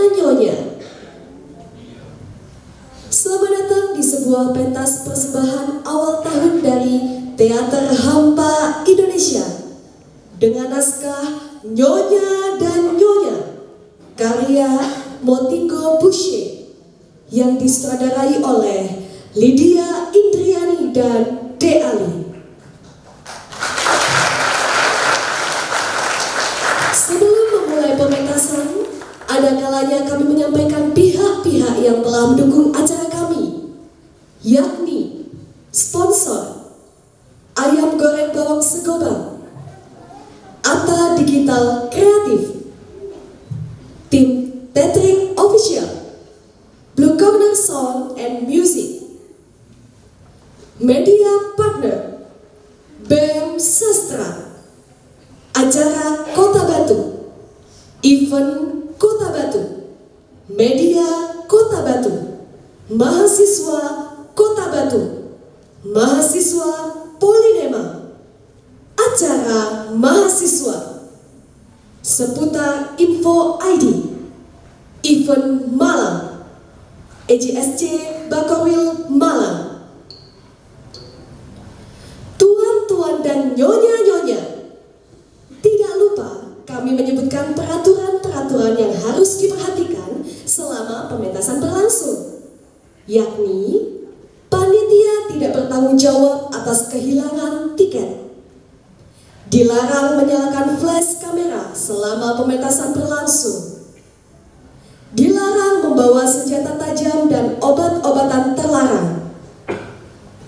nyonya-nyonya. Selamat datang di sebuah pentas persembahan awal tahun dari Teater Hampa Indonesia dengan naskah Nyonya dan Nyonya karya Motingo Boucher yang disutradarai oleh Lydia Indriani dan De Ali. Sebelum memulai pementasan, ada kalanya kami menyampaikan pihak-pihak yang telah mendukung acara kami, yakni sponsor Ayam Goreng Bawang Segobang, Atta Digital Kreatif, tim Tetrik Official, Blue Corner Sound and Music, media partner BM Sastra, acara Kota Batu, event Kota Batu, media Kota Batu, mahasiswa Kota Batu, mahasiswa Polinema, acara mahasiswa, seputar info ID, event Malang, EJSC Bakorwil Malang. Tuan-tuan dan nyonya-nyonya, tidak lupa kami menyebutkan peraturan-peraturan yang harus diperhatikan selama pementasan berlangsung, yakni panitia tidak bertanggung jawab atas kehilangan tiket, dilarang menyalakan flash kamera selama pementasan berlangsung, dilarang membawa senjata tajam dan obat-obatan terlarang,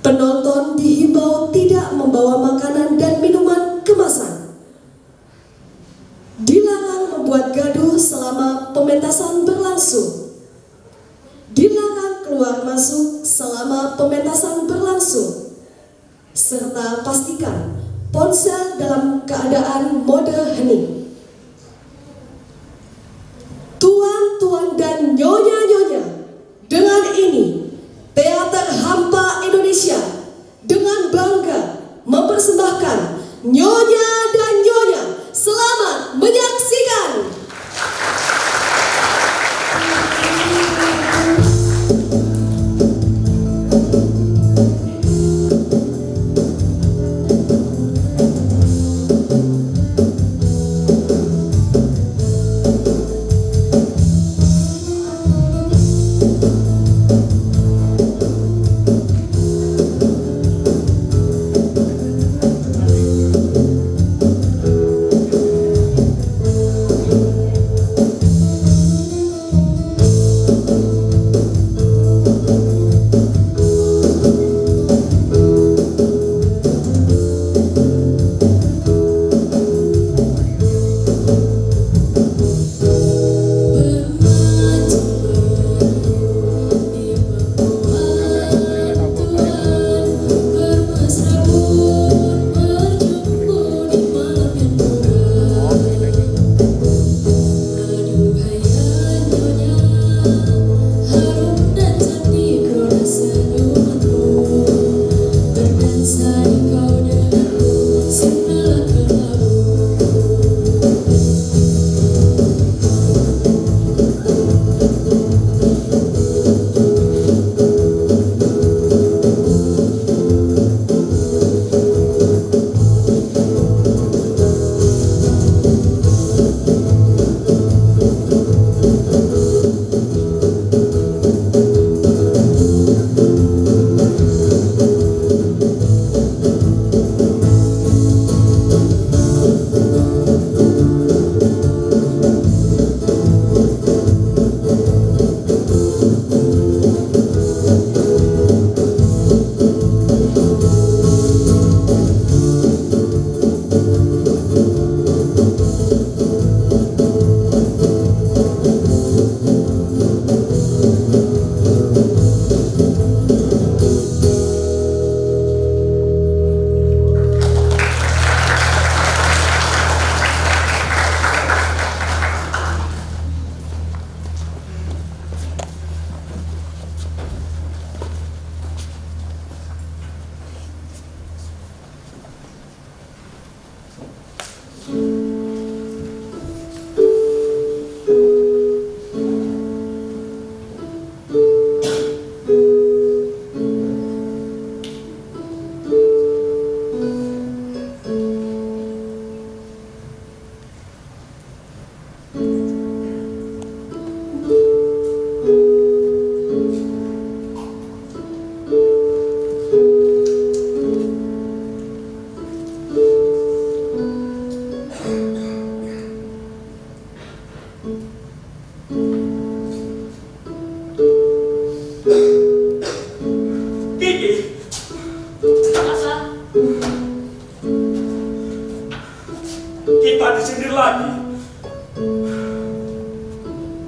penonton dihimbau tidak membawa makanan dan minuman kemasan, dilarang membuat gaduh selama pementasan berlangsung, dilarang keluar masuk selama pementasan berlangsung, serta pastikan ponsel dalam keadaan mode hening. Tuan-tuan dan nyonya-nyonya, dengan ini Teater Hampa Indonesia dengan bangga mempersembahkan Nyonya dan Nyonya. Selamat menyaksikan.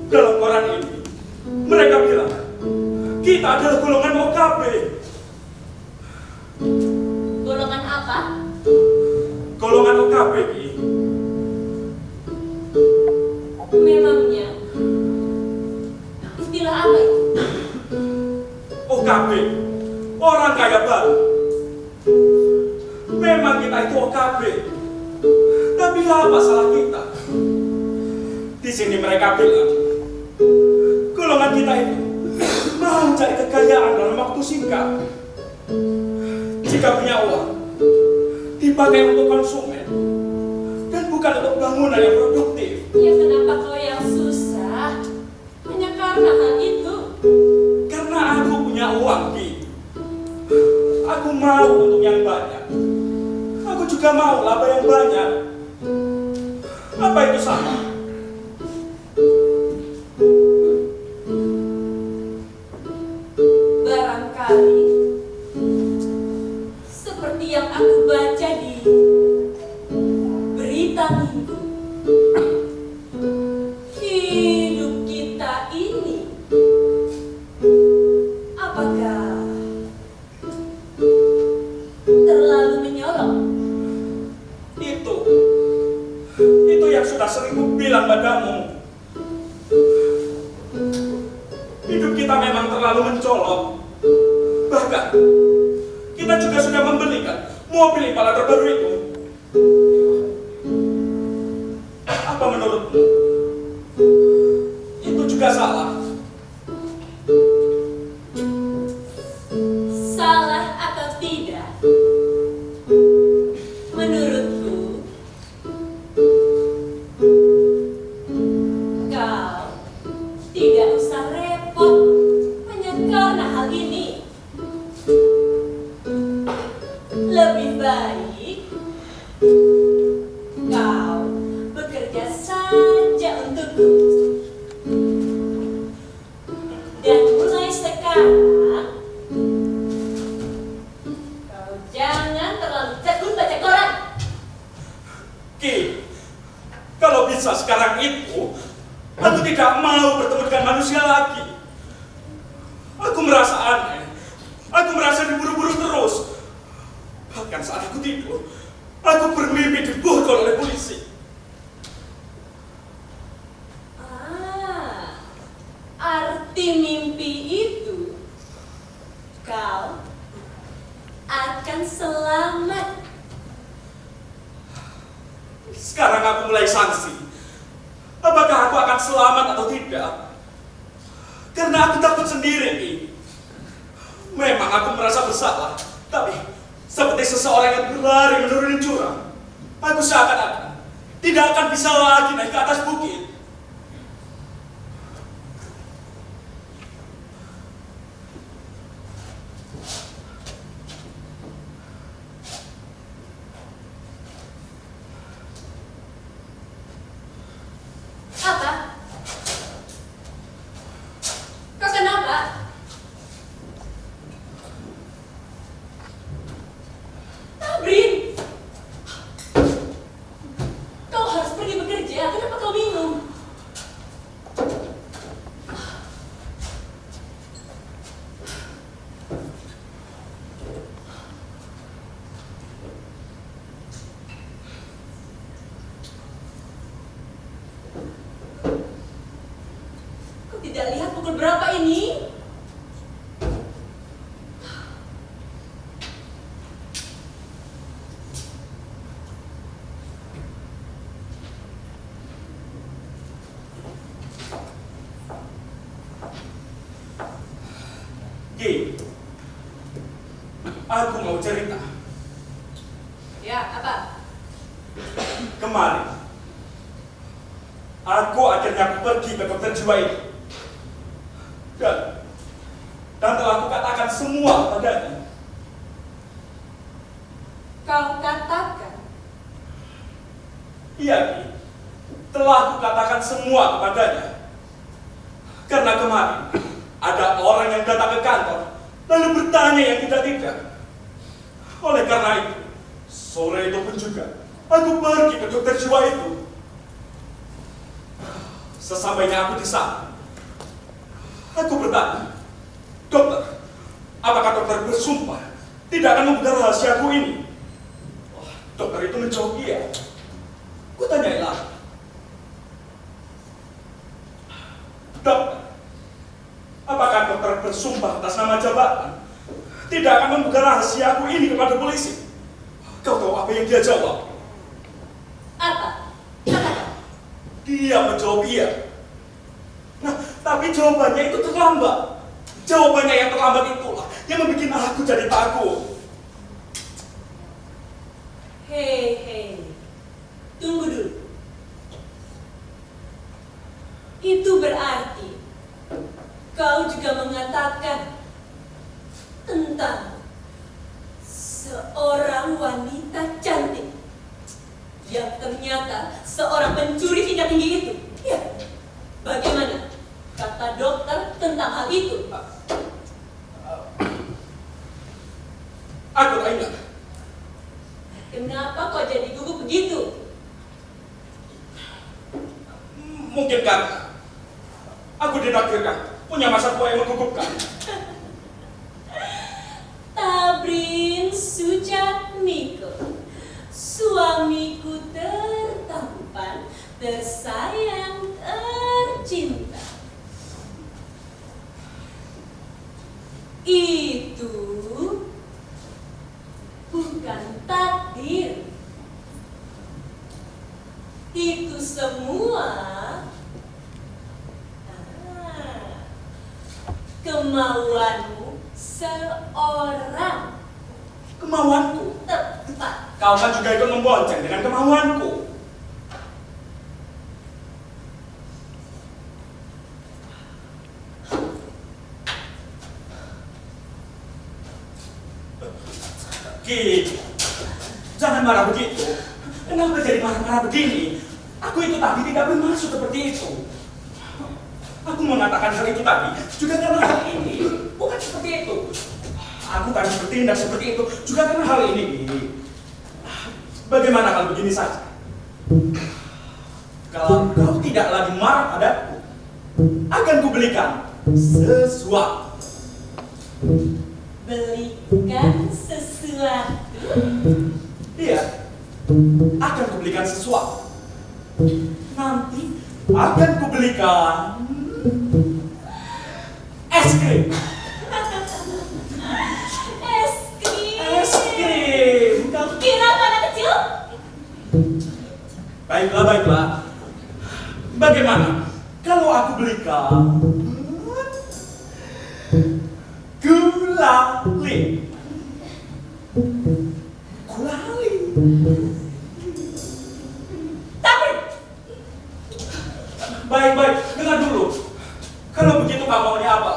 Dalam koran ini, mereka bilang kita adalah golongan OKB. Golongan apa? Golongan OKB, Ki. Memangnya istilah apa itu? OKB, orang kaya baru. Memang kita itu OKB. Tapi apa salah kita? Di sini mereka bilang golongan kita itu mau cari kekayaan dalam waktu singkat. Jika punya uang, dipakai untuk konsumen dan bukan untuk bangunan yang produktif. Ya kenapa kau yang susah? Hanya karena hal itu. Karena aku punya uang, Ki. Aku mau untuk yang banyak. Aku juga mau laba yang banyak. Apa itu salah? Barangkali seperti yang aku baca di berita minggu, hidup kita ini apakah terlalu menyolong? Itu yang sudah sering ku bilang padamu. Hidup kita memang terlalu mencolok. Bahkan kita juga sudah membelikan mobil impala terbaru itu. Apa menurutmu? Itu juga salah. Salah atau tidak? Menurutku, kau tidak usah repot hanya karena hal ini. Lebih baik kau bekerja saja untukku. Dan mulai sekarang, kau jangan terlalu tekun baca koran. Ki, kalau bisa sekarang itu, aku tidak mau bertemu dengan manusia lagi. Aku merasa aneh. Aku merasa diburu-buru terus. Bahkan saat aku tidur, aku bermimpi diborgol oleh polisi. Arti mimpi itu kau akan selamat. Sekarang aku mulai sanksi. Apakah aku akan selamat atau tidak? Karena aku takut sendiri, Ki. Memang aku merasa bersalah, tapi seperti seseorang yang berlari menuruni jurang, aku seakan-akan tidak akan bisa lagi naik ke atas bukit. Apa? Kau kenapa? Tabrin, kau harus pergi bekerja. Kenapa kau bingung? Kau tidak lihat pukul berapa ini? Ki, aku mau cerita. Ya, apa? Kemarin, aku akhirnya pergi ke dokter jiwa itu. Dan telah kukatakan semua padanya. Kau katakan Iya, Ki. Telah kukatakan semua kepadanya. Karena kemarin ada orang yang datang ke kantor lalu bertanya yang tidak-tidak. Oleh karena itu, sore itu pun juga aku pergi ke dokter jiwa itu. Sesampainya aku di sana, aku bertanya, dokter, apakah dokter bersumpah tidak akan membuka rahasiaku ini? Wah, dokter itu menjawab iya. Ku tanyain lagi, dokter, apakah dokter bersumpah atas nama jabatan tidak akan membuka rahasiaku ini kepada polisi? Kau tahu apa yang dia jawab? Apa? Katakan. Dia menjawab iya. Nah, tapi jawabannya itu terlambat. Jawabannya yang terlambat itulah yang membuat aku jadi takut. Hei, tunggu dulu. Itu berarti kau juga mengatakan tentang seorang wanita cantik yang ternyata seorang pencuri tingkat tinggi itu. Ya, bagaimana kata dokter tentang hal itu? Aku tak ingat. Kenapa kau jadi gugup begitu? Mungkin karena aku ditakdirkan punya masa tua yang menggugupkan. Tabrin Sujatmiko, suamiku tertampan, tersayang, tercinta. Itu bukan takdir. Itu semua kemauanmu seorang. Kemauanku. Tepat. Kau kan juga ikut membonceng dengan kemauanku. Ki, jangan marah begitu. Kenapa jadi marah-marah begini? Aku itu tadi tidak bermaksud seperti itu. Aku mengatakan hal itu tadi juga karena hal ini, bukan seperti itu. Aku tadi bertindak seperti itu juga karena hal ini. Bagaimana kalau begini saja? Kalau kau tidak lagi marah padaku, akan kubelikan sesuatu. Belikan sesuatu. Iya, akan kubelikan sesuatu. Nanti akan kubelikan es krim. Es krim. Es krim. Kau kira aku anak kecil? Baiklah, baiklah. Bagaimana kalau aku belikan gulali? Gulali. Tapi Baik, dengar dulu. Kalau begitu kamu maunya apa?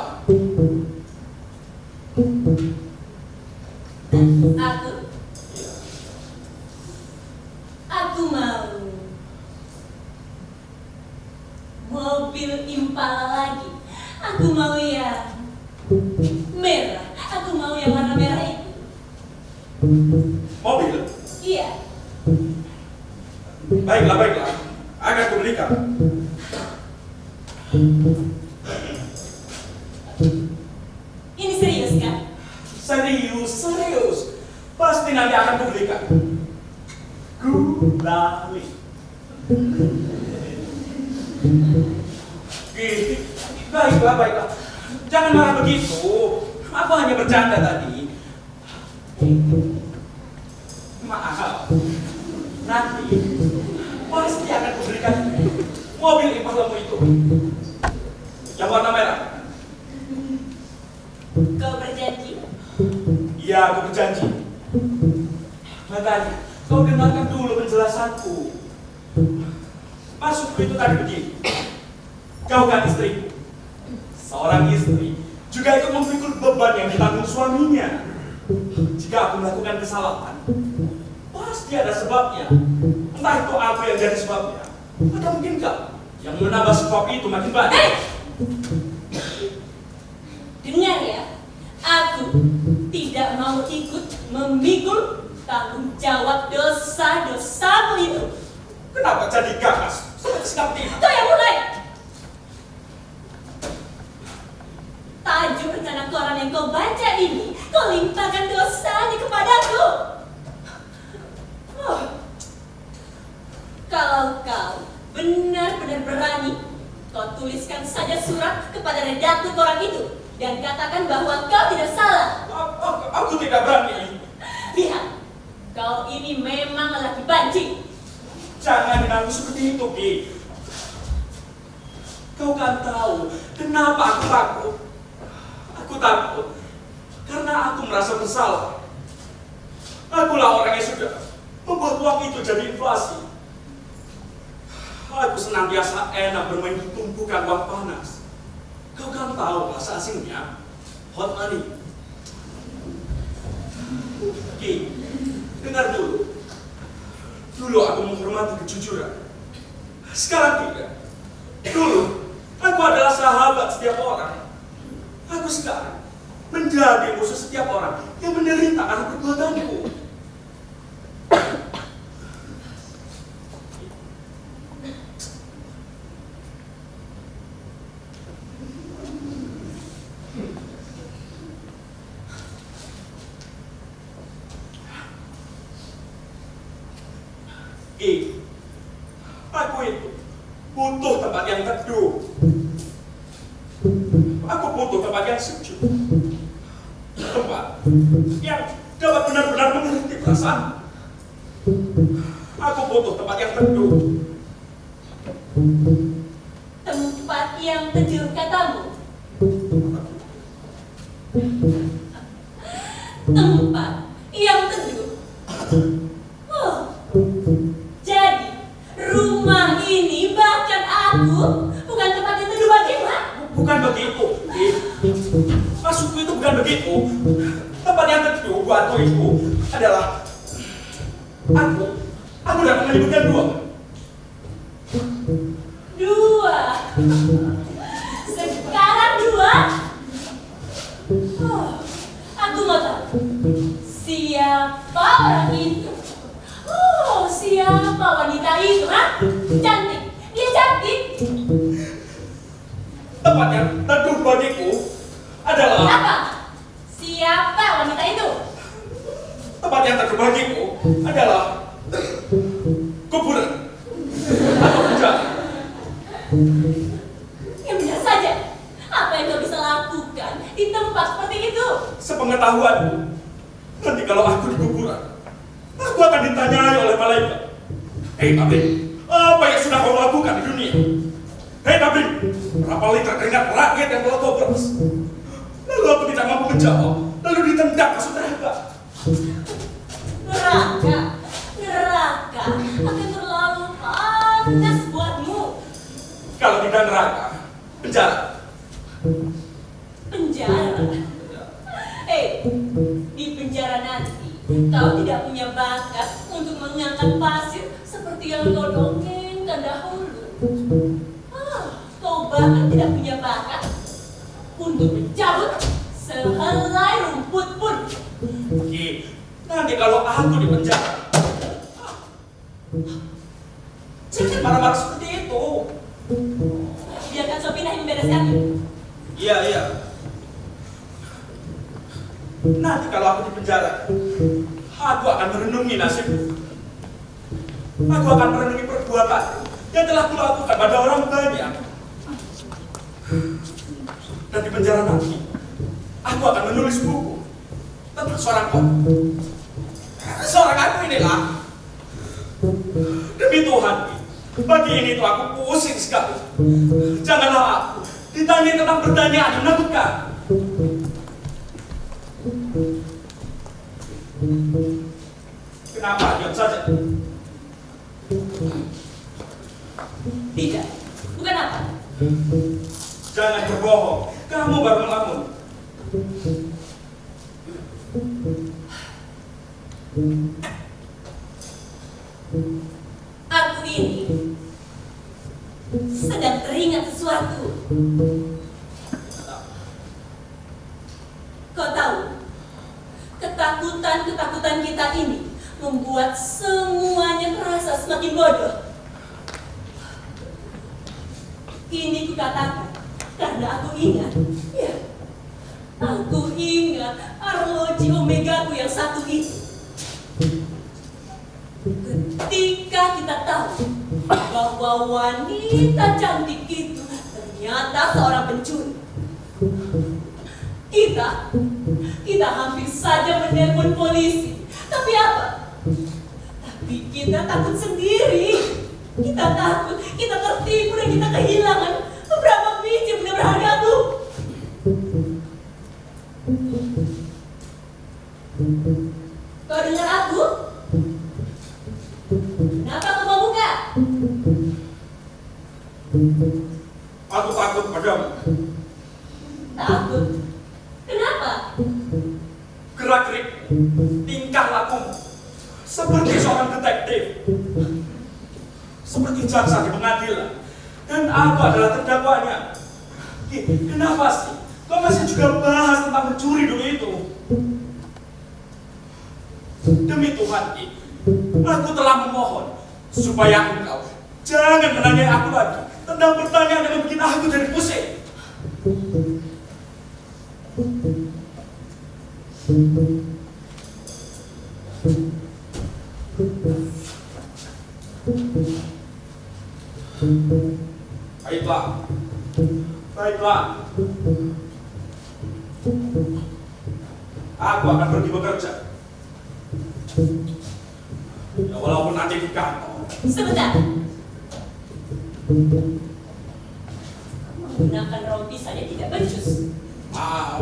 Aku mau mobil Impala lagi. Aku mau yang merah. Aku mau yang warna merah itu. Mobil? Iya. Baiklah. Akan kubelikan. Ini serius kan? Serius. Pasti nanti akan kubelikan. Gulali. Baiklah. Jangan marah begitu. Aku hanya bercanda tadi. Maaf. Nanti pasti akan kuberikan mobil impalamu itu. Yang warna merah. Kau berjanji? Iya, aku berjanji. Makanya, kau dengarkan dulu penjelasanku. Maksudku itu tadi begini. Kau kan istriku. Seorang istri juga ikut memikul beban yang ditanggung suaminya. Jika aku melakukan kesalahan, pasti ada sebabnya. Entah itu apa yang jadi sebabnya. Atau mungkin kau yang menambah sebab itu makin banyak. Dengar ya, aku tidak mau ikut memikul tanggung jawab dosa-dosamu itu. Kenapa jadi ganas? Seperti sikap ini. Kau yang mulai. koran yang kau baca ini, kau limpahkan dosanya kepadaku. Oh. Kalau kau benar-benar berani, kau tuliskan saja surat kepada redaktur koran itu dan katakan bahwa kau tidak salah. Aku tidak berani. Lihat, kau ini memang lelaki banci. Jangan aku seperti itu, Ki. Kau kan tahu kenapa aku takut. Aku takut karena aku merasa bersalah. Akulah orang yang sudah membuat uang itu jadi inflasi. Aku senantiasa enak bermain di tumpukan uang panas. Kau kan tahu bahasa asingnya, hot money. Ki, dengar dulu. Dulu aku menghormati kejujuran. Sekarang tidak. Dulu, aku adalah sahabat setiap orang. Aku sekarang menjadi musuh setiap orang yang menderita karena perbuatanku. Aku itu butuh tempat yang teduh. Aku butuh tempat yang sejuk. Tempat yang dapat benar-benar mengerti perasaan. Aku butuh tempat yang teduh. Tempat yang teduh katamu. Tempat yang teduh. Oh. Jadi, rumah ini bahkan aku bukan tempat yang teduh bagimu, ha? Bukan begitu. Maksudku itu bukan begitu. Tempat yang teduh buatku itu adalah aku dapat menyebutkan dua. Sekarang dua. Oh, aku mau tahu siapa orang itu. Oh, siapa wanita itu, ha? Cantik, dia cantik. Tempat yang teduh bagiku adalah Apa? Siapa wanita itu? tempat yang teduh bagiku adalah kuburan atau penjara. Ya benar saja. Apa yang kau bisa lakukan di tempat seperti itu? Sepengetahuanku, nanti kalau aku di kuburan, aku akan ditanyai oleh malaikat. Hei tabib, apa yang sudah kau lakukan di dunia? Hei tabib, berapa liter keringat rakyat yang telah kau peras? Lalu aku tidak mampu menjawab, lalu ditendang masuk neraka. Neraka akan terlalu panas buatmu. Kalau tidak neraka, penjara. Penjara. Di penjara nanti kau tidak punya bakat untuk mengangkat pasir seperti yang kau dongengkan dahulu. Kau bahkan tidak punya bakat untuk mencabut sehelai rumput pun. Ki, nanti kalau aku di penjara, jangan marah-marah seperti itu. Biarkan Sopina yang membereskannya. Iya. Nanti kalau aku di penjara, aku akan merenungi nasibku. Aku akan merenungi perbuatan yang telah kulakukan pada orang banyak. Dan di penjara nanti, aku akan menulis buku tentang seorang aku inilah. Demi Tuhan, pagi ini tuh aku pusing sekali. Janganlah aku ditanya tentang pertanyaan yang menakutkan. Kenapa diam saja? Tidak, bukan apa. Jangan berbohong, kamu baru melamun. Aku ini sedang teringat sesuatu. Kau tahu, ketakutan kita ini membuat semuanya terasa semakin bodoh. Ini kukatakan karena aku ingat, ya, aku Ku ingat arloji omegaku yang satu itu. Ketika kita tahu bahwa wanita cantik itu ternyata seorang pencuri, kita hampir saja menelpon polisi. Tapi apa? Tapi kita takut sendiri. Kita takut, kita tertipu dan kita kehilangan beberapa biji benda berharga itu. Kau dengar aku? Kenapa kau mau buka? Aku takut padamu. Takut? Kenapa? Gerak-gerik, tingkah lakumu seperti seorang detektif, seperti jaksa di pengadilan, dan aku adalah terdakwanya. Kenapa sih kau masih juga bahas tentang mencuri dulu itu? Demi Tuhan, Ki, aku telah memohon supaya engkau jangan menanyai aku lagi tentang pertanyaan yang bikin aku jadi pusing. Baiklah. Aku akan pergi bekerja. Ya, walaupun nanti di kantor. Sebentar. Menggunakan rompi saja tidak becus. Maaf.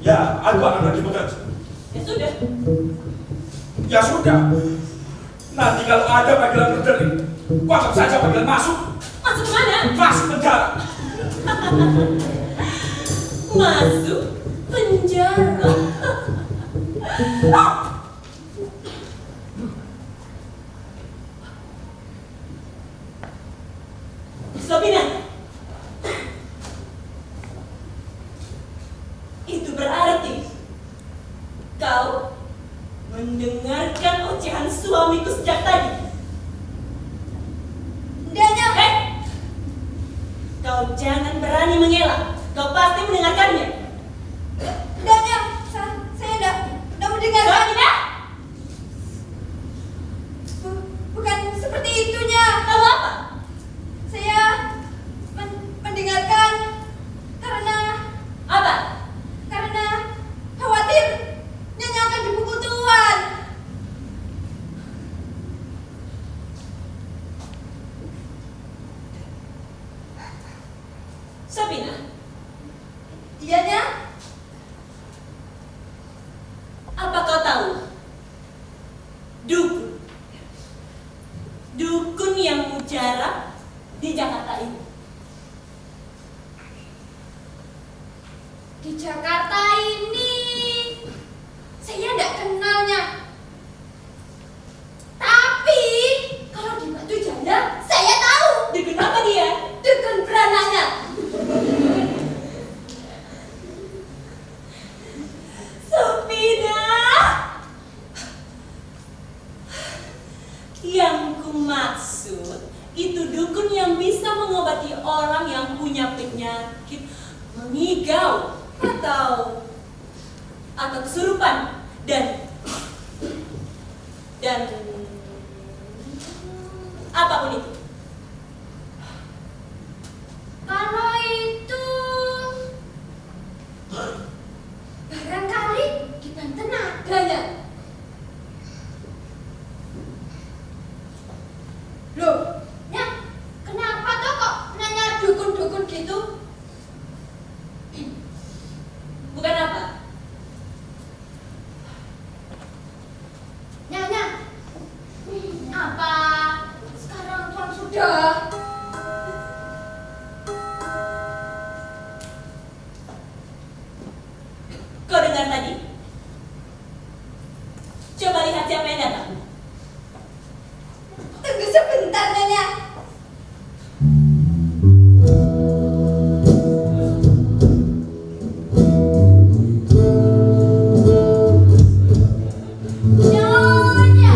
Ya, aku akan pergi bekerja. Ya sudah. Ya sudah. Nanti kalau ada panggilan berdering, kau anggap saja panggilan masuk. Masuk kemana? Masuk penjara. Masuk penjara. Sabina, itu berarti kau mendengarkan ocehan suamiku sejak tadi. Ndanya, kau jangan berani mengelak. Kau pasti mendengarkannya. Ndanya, saya tidak mendengarkan. Sabina, Bukan seperti itunya. tahu apa? Saya mendengarkan karena Apa? khawatir Nyonya akan dipukul Tuan. Sabina, Iya, Nya? apa kau tahu? Dukun yang mujarab di Jakarta ini. Di Jakarta ini saya tidak kenalnya. Tapi kalau di Batu Janda saya tahu. Dukun apa dia? Dukun beranaknya. Sabina, yang kumaksud itu dukun yang bisa mengobati orang yang punya penyakit mengigau atau kesurupan dan apapun itu. Kalau itu barangkali di Banten adanya. Loh, Nya, kenapa toh kok nanya dukun-dukun gitu? Bukan apa? Nya, apa sekarang Tuan sudah? Kau dengar tadi? Coba lihat siapa yang datang. Tunggu sebentar, Nya. Nyonya.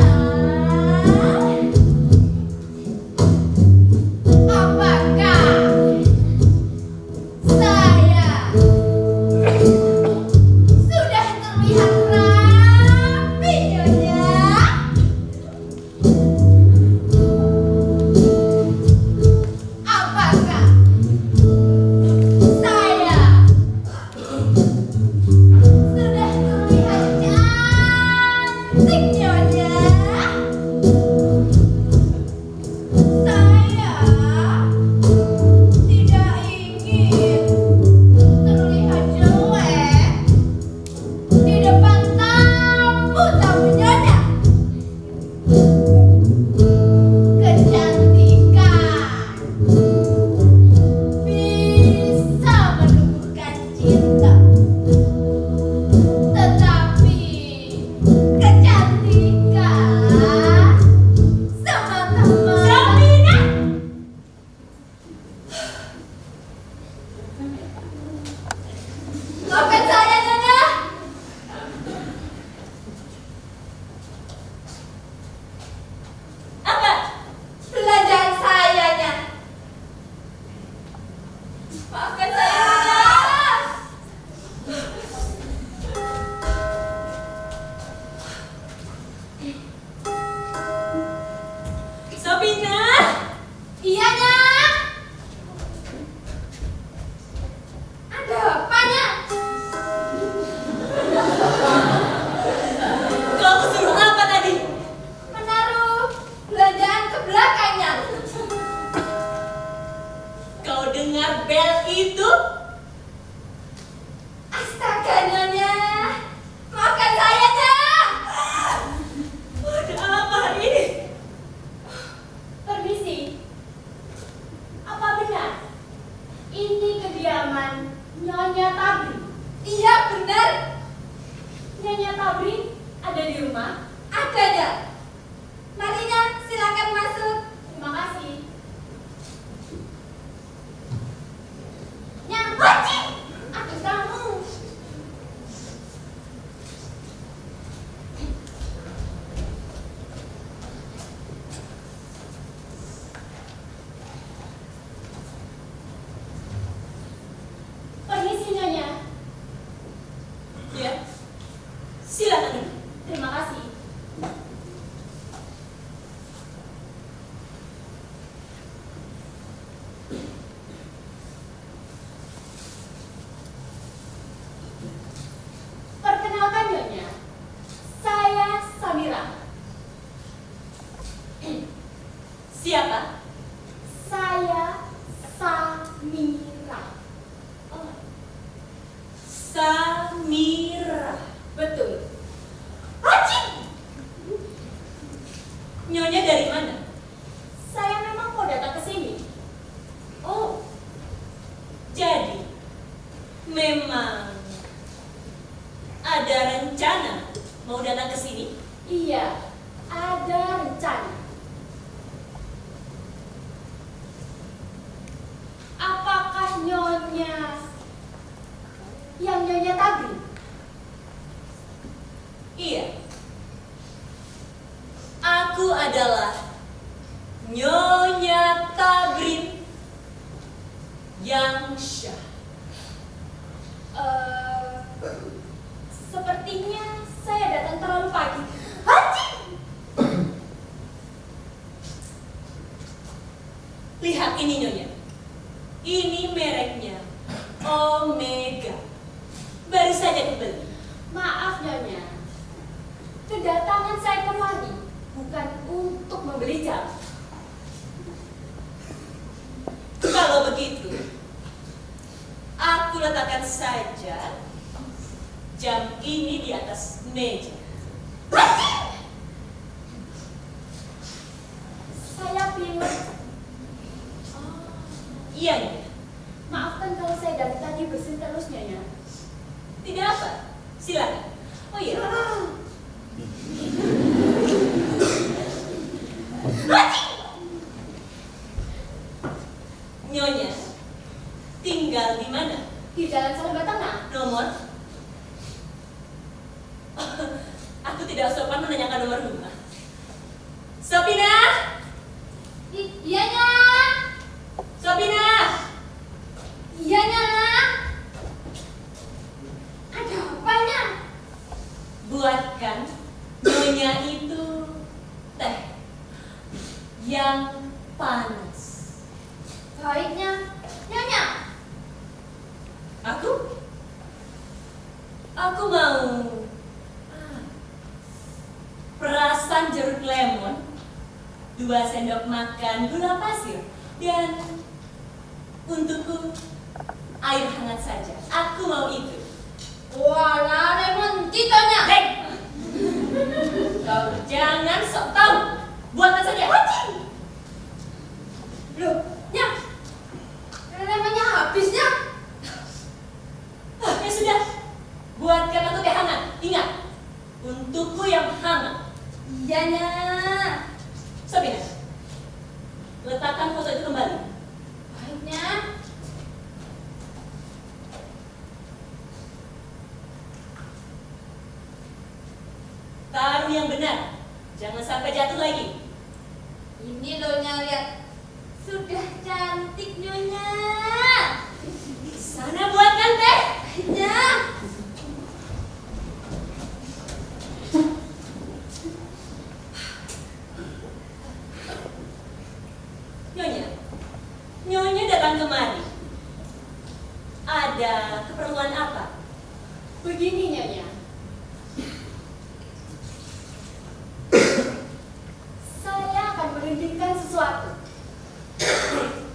mendengar bel itu? Astaga, Nyonya. Maafkan saya, Nyonya. Ada apa ini? Permisi. Apa benar? Ini kediaman Nyonya Tabri. Iya, benar. Nyonya Tabri ada di rumah? Ada. Marinya, silakan masuk. Terima kasih. Nyampaci! Aduh kamu. Permisi, Nyonya. Ya, silakan. Terima kasih. Perkenalkan, Nyonya. Saya Samira. Siapa? Saya Samira. Oh, Samira. betul. Nyonya dari mana? Saya memang mau datang ke sini. Oh, jadi memang ada rencana mau datang ke sini? Iya, ada rencana. Apakah Nyonya yang Nyonya Tabri? Iya. Aku adalah Nyonya Tabrin yang Syah. Sepertinya saya datang terlalu pagi. Lihat ini Nyonya. Ini mereknya Omega. Baru saja kebeli. Maaf, Nyonya. Kedatangan saya kemari bukan untuk membeli jam. Kalau begitu, aku letakkan saja jam ini di atas meja. Saya pilih. Iya, Nyonya. Maafkan kalau saya dari tadi bersin terus, Nyonya. Tidak apa. Silakan. Oh iya. Nyonya tinggal di mana? Di Jalan Salemba Tengah. Nomor? Aku tidak sopan menanyakan nomor rumah. Sopina! Iya, Nya. Sopina! Iya, Nya. Ada apa, Nya? Buatkan Nyonya itu teh yang panas. Baiknya, Nyonya. Aku mau perasan jeruk lemon, 2 sendok makan gula pasir, dan untukku air hangat saja. Aku mau itu. Walah, lemon titonya. Hei! Kau jangan sok tahu. Buatkan saja. Loh, Nya. Lemonnya habisnya. Ya sudah. Buatkan aku teh hangat. Ingat, untukku yang hangat. Iya, Nya. Sabina, letakkan foto itu kembali. Baiknya. Taruh yang benar. Jangan sampai jatuh lagi. Ini loh, Nya, lihat. Sudah cantik, Nyonya. Sana buatkan teh. Nya. Nyonya, Nyonya datang kemari. Ada keperluan apa? Begini, Nyonya. Saya akan menunjukkan sesuatu.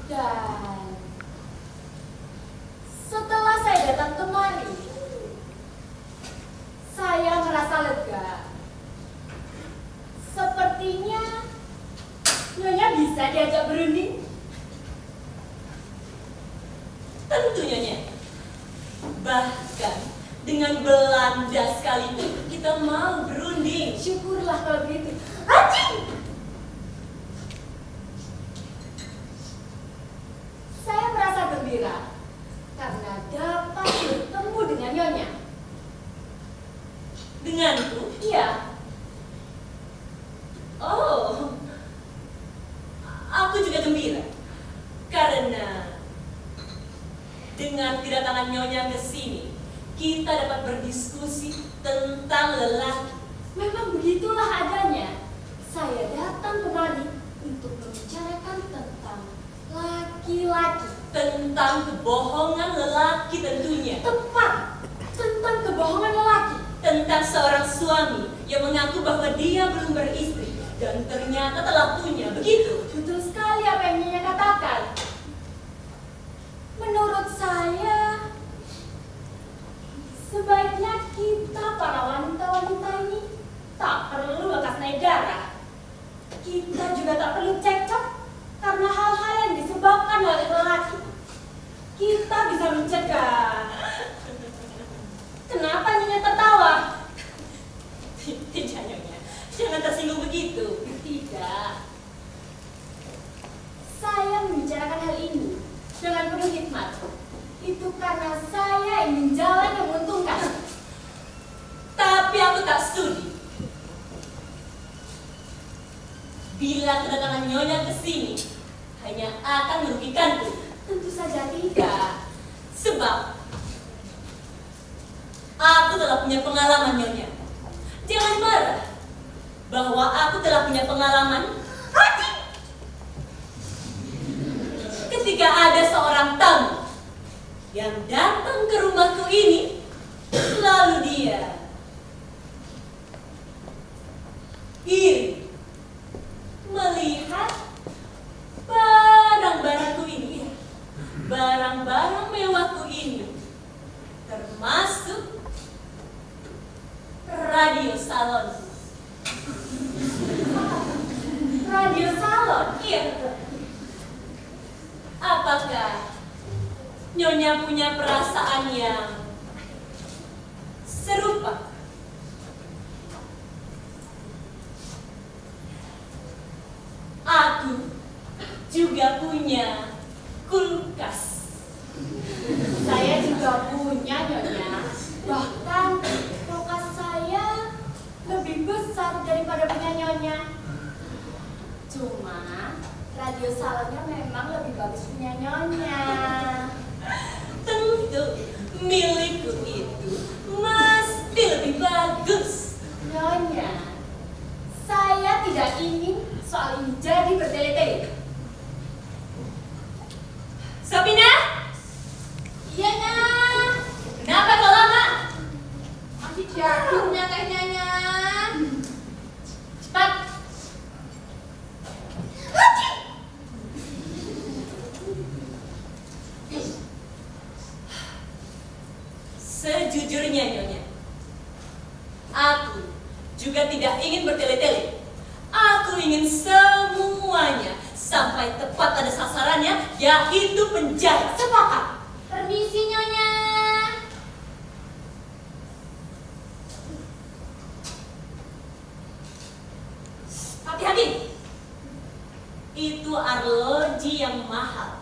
Dan tidak berunding? Tentu Nyonya. Bahkan dengan Belanda sekalipun kita mau berunding. Syukurlah kalau begitu. Anjing! Saya merasa gembira karena dapat bertemu dengan Nyonya. Denganku? Iya, Oh, aku juga gembira karena dengan kedatangan Nyonya ke sini, kita dapat berdiskusi tentang lelaki. memang begitulah adanya. Saya datang kemari untuk membicarakan tentang laki-laki. Tentang kebohongan lelaki tentunya. Tepat, tentang kebohongan lelaki. Tentang seorang suami yang mengaku bahwa dia belum beristri dan ternyata telah punya, begitu? Betul sekali apa yang Nyonya katakan. Menurut saya, sebaiknya kita para wanita-wanita ini tak perlu lekas naik darah. Kita juga tak perlu cekcok karena hal-hal yang disebabkan oleh lelaki. Kita bisa mencegah. Kenapa Nyonya tertawa? Tidak, Nyonya. Jangan tersinggung begitu. Tidak. Saya membicarakan hal ini dengan penuh hikmat. Itu karena saya ingin jalan yang menguntungkan. Tapi aku tak sudi. Bila kedatangan Nyonya ke sini hanya akan merugikanku. Tentu saja tidak. Sebab aku telah punya pengalaman, Nyonya. Jangan marah bahwa aku telah punya pengalaman ketika ada seorang tamu yang datang ke rumahku ini, lalu dia iri melihat barang-barangku ini, barang-barang mewahku ini, termasuk radio salon. Radio salon. Iya. Apakah Nyonya punya perasaan yang serupa? Aku juga punya kulkas. Saya juga punya Nyonya. Bahkan kulkas saya lebih besar daripada punya Nyonya. Cuma radio salonnya memang lebih bagus punya Nyonya. Tentu milikku itu mesti lebih bagus. Nyonya, saya tidak ingin soal ini jadi bertele-tele. Sabina, Iya, Nyonya. kenapa kau lama? Masih jadulnya teh Nyonya. Cepat. Sejujurnya, Nyonya, aku juga tidak ingin bertele-tele. Aku ingin semuanya sampai tepat pada sasarannya, yaitu penjara. Sepakat. Permisi Nyonya. Hati-hati, itu arloji yang mahal.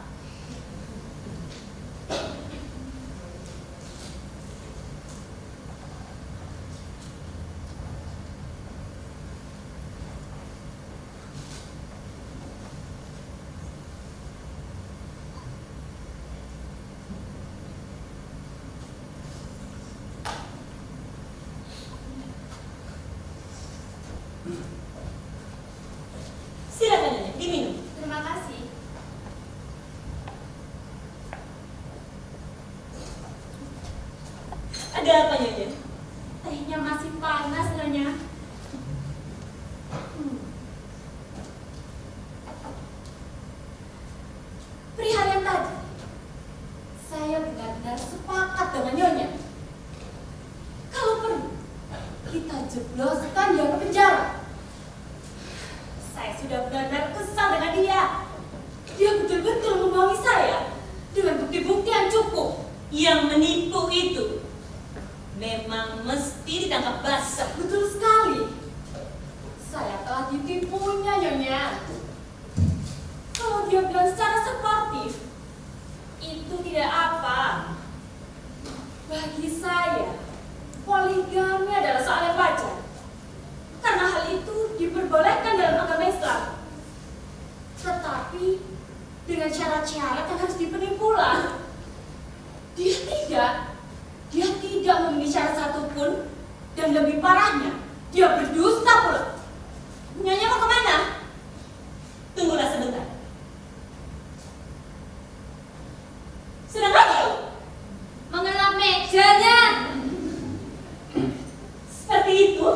Silakan Nyonya, diminum. Terima kasih. Ada apa, Nyonya? Tehnya masih panas Nyonya. Perihal yang tadi, saya benar-benar sepakat dengan Nyonya. Kalau perlu, kita jebloskan dia ke penjara. Saya sudah benar-benar kesal dengan dia. yang menipu itu memang mesti ditangkap basah. Betul sekali. Saya telah ditipunya, Nyonya. Kalau dia bilang secara sportif, itu tidak apa. Bagi saya, poligami adalah soal yang wajar. Karena hal itu diperbolehkan dalam agama Islam. Tetapi dengan syarat-syarat yang harus dipenuhi pula. Dia tidak memenuhi syarat satupun, dan lebih parahnya, dia berdusta pula. Nyonya mau kemana? Tunggulah sebentar. Sedang apa? Mengelap mejanya. Seperti itu?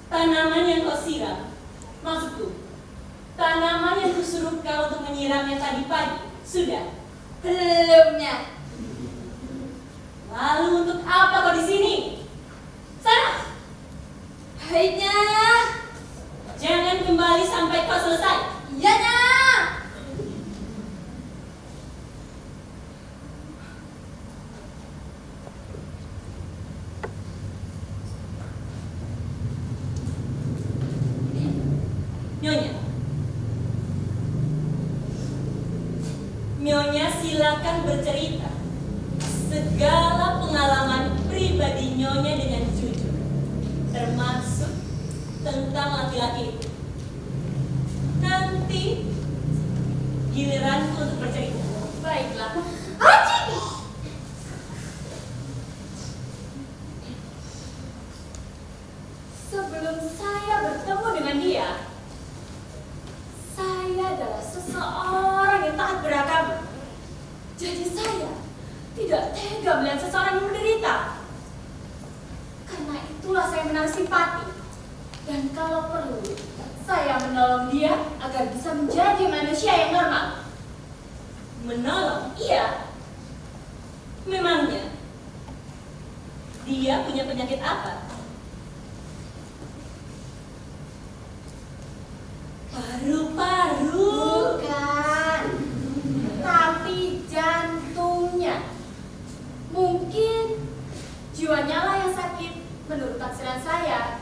Tanaman yang kau siram, maksudku, tanaman yang kusuruh kau untuk menyiramnya tadi pagi, sudah? Belumnya. Lalu untuk apa kau di sini? Sana! Baiknya. Jangan kembali sampai kau selesai. Iyanya. Nyonya silakan bercerita segala pengalaman pribadi Nyonya dengan jujur, termasuk tentang laki-laki itu. Nanti giliranku untuk bercerita. Baiklah. Haji! Sebelum saya bertemu dengan dia, saya adalah seseorang yang taat beragama. Jadi saya tidak tega melihat seseorang yang menderita. Karena itulah saya menaruh simpati. Dan kalau perlu, saya menolong dia agar bisa menjadi manusia yang normal. Menolong? Iya. Memangnya dia punya penyakit apa? Paru-paru? Bukan. Tapi jantungnya. Mungkin jiwanya lah yang sakit menurut taksiran saya.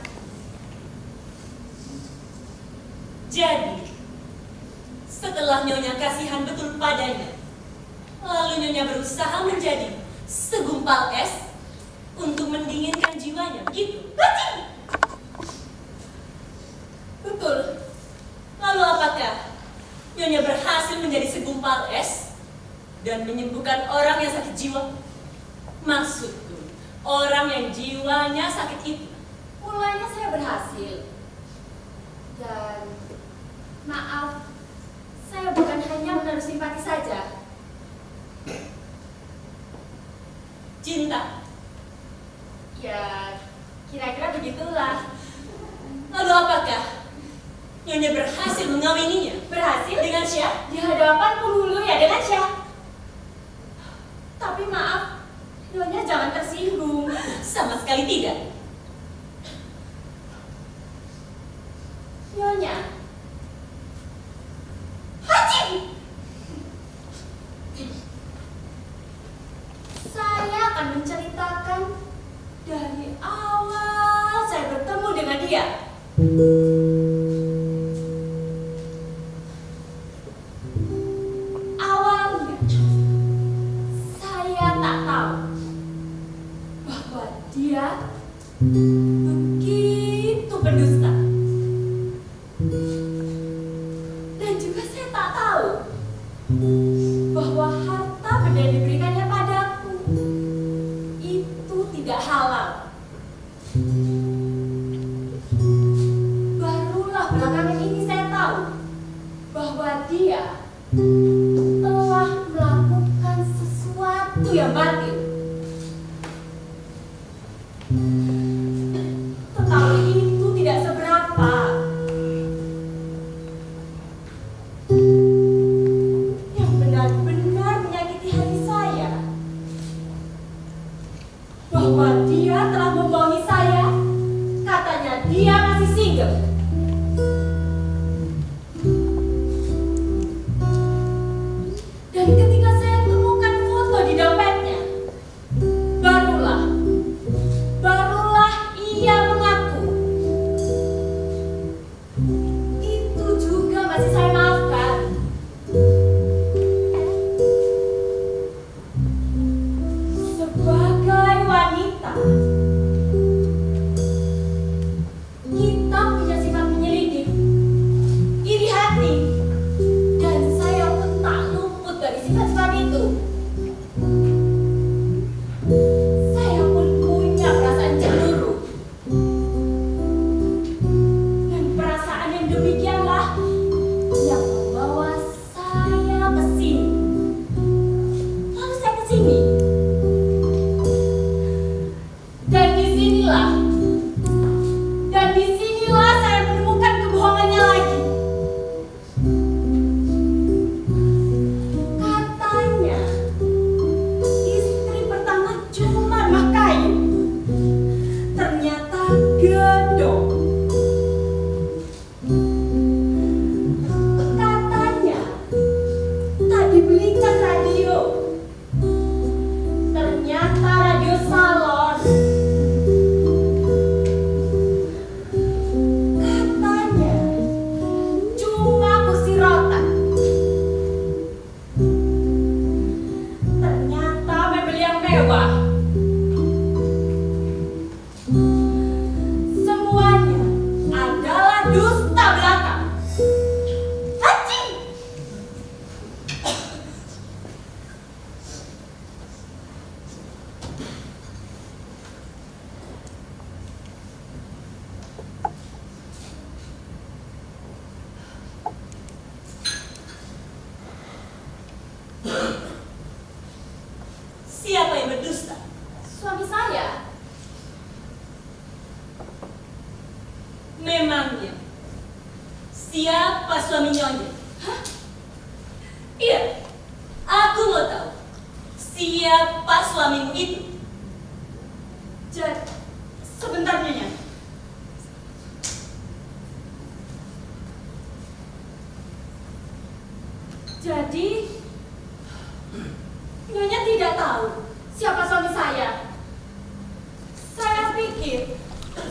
Jadi, setelah Nyonya kasihan betul padanya, lalu Nyonya berusaha menjadi segumpal es untuk mendinginkan jiwanya, begitu? Betul. Lalu apakah Nyonya berhasil menjadi segumpal es dan menyembuhkan orang yang sakit jiwa? Maksudku, orang yang jiwanya sakit itu. Mulanya saya berhasil. Dan maaf, saya bukan hanya menaruh simpati saja. Cinta. Ya, kira-kira begitulah. Lalu apakah Nyonya berhasil mengawininya? Berhasil? Dengan Syah? Di hadapan penghulu ya, dengan Syah. Tapi maaf, Nyonya jangan tersinggung. Sama sekali tidak. Nyonya. Haji! Saya akan menceritakan dari awal saya bertemu dengan dia. Awalnya, saya tak tahu bahwa dia begitu pendusta. Dan juga saya tak tahu bahwa harta benda yang diberikannya padaku itu tidak halal. Barulah belakangan ini saya tahu bahwa dia telah melakukan sesuatu yang batil. Tetapi itu tidak seberapa. Yang benar-benar menyakiti hati saya, bahwa dia telah membohongi saya. Katanya dia masih single. siapa suami Nyonya? Hah? Iya, aku mau tahu siapa suamimu itu. Jadi, sebentar Nyonya. Jadi, Nyonya tidak tahu siapa suami saya. Saya pikir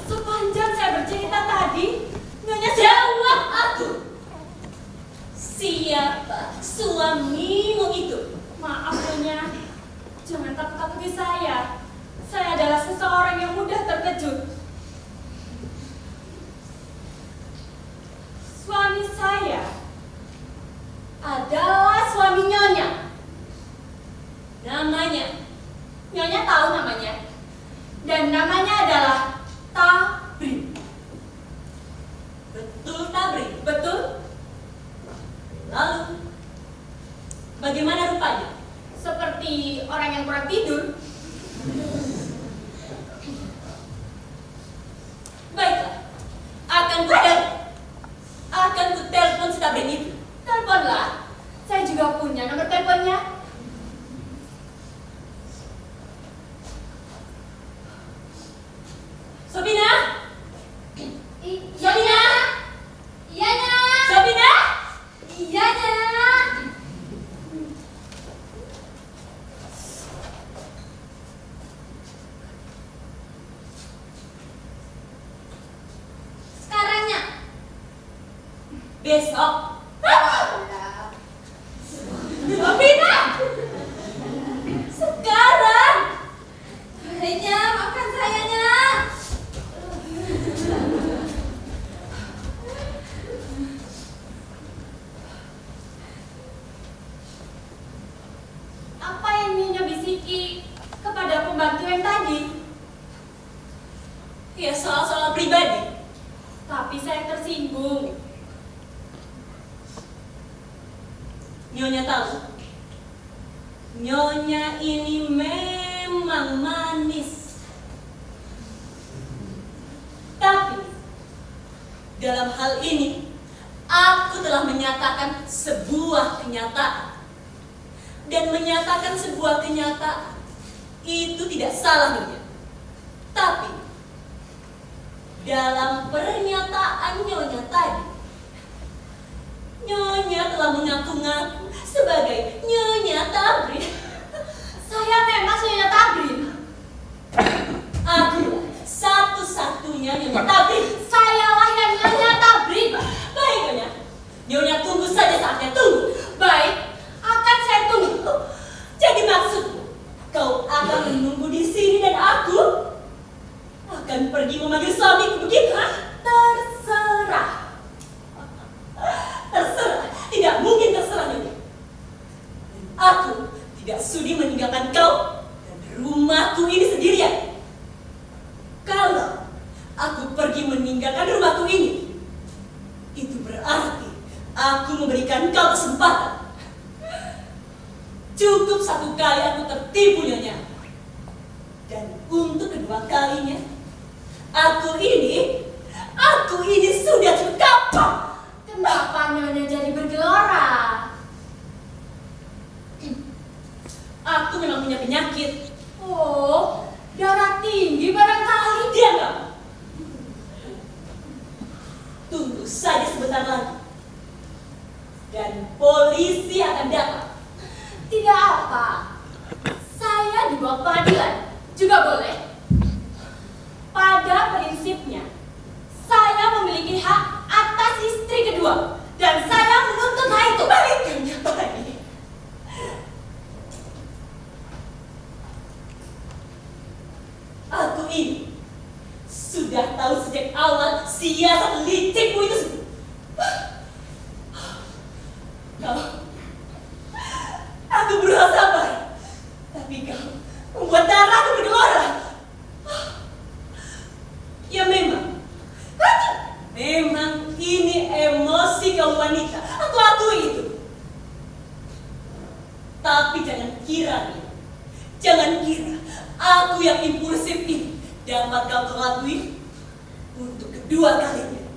sepanjang saya bercerita tadi, Nyonya Jawab aku. Siapa suamimu itu? Maaf Nyonya, jangan takut-takuti saya. Saya adalah seseorang yang mudah terkejut. Suami saya adalah suami Nyonya. Namanya? Nyonya tahu namanya. Dan namanya adalah Tabri. Betul Tabri? Betul? Lalu, bagaimana rupanya? Seperti orang yang kurang tidur. Baiklah, akan ku telepon si Tabri itu. Teleponlah. Saya juga punya nomor teleponnya. Sobina? Iya, Nya. Sobina? Iya, Nya. Sekarangnya. Besok? Sobina? Sekarang? Nya, maafkan saya, Nya. Apa yang Nyonya bisiki kepada pembantu yang tadi? Ya soal-soal pribadi. Tapi saya tersinggung. Nyonya tahu, Nyonya ini memang manis. Tapi, dalam hal ini, aku telah menyatakan sebuah kenyataan. Dan menyatakan sebuah kenyataan, itu tidak salah Nyonya. Tapi, dalam pernyataan Nyonya tadi, Nyonya telah mengaku-ngaku sebagai Nyonya Tabri. Saya memang Nyonya Tabri. Akulah satu-satunya Nyonya Tabri. Sayalah yang Nyonya Tabri. Baik Nyonya, Nyonya tunggu saja saatnya, tunggu. Baik, akan saya tunggu. Jadi maksudmu, kau akan menunggu di sini dan aku akan pergi memanggil suamiku begitu? Terserah. Terserah, tidak mungkin terserah Nyonya. Aku tidak sudi meninggalkan kau dan rumahku ini sendirian. Kalau aku pergi meninggalkan rumahku ini, itu berarti aku memberikan kau kesempatan. Cukup satu kali aku tertipu Nyonya. Dan untuk kedua kalinya, aku ini sudah kapok. Kenapa Nyonya jadi bergelora? Aku memang punya penyakit. Oh, darah tinggi barangkali. Diam kamu. Tunggu saja sebentar lagi. Dan polisi akan datang. Tidak apa. Saya dibawa pengadilan. Juga boleh. Pada prinsipnya, saya memiliki hak atas istri kedua. Dan saya menuntut hak itu. Baik, Nyonya, baik. Aku ini sudah tahu sejak awal siasat licikmu itu. Aku berusaha sabar, tapi kau membuat darahku bergelora. Ya memang ini emosi kaum wanita. Aku akui itu. Tapi jangan kira aku yang impulsif ini dapat kau lalui untuk kedua kalinya.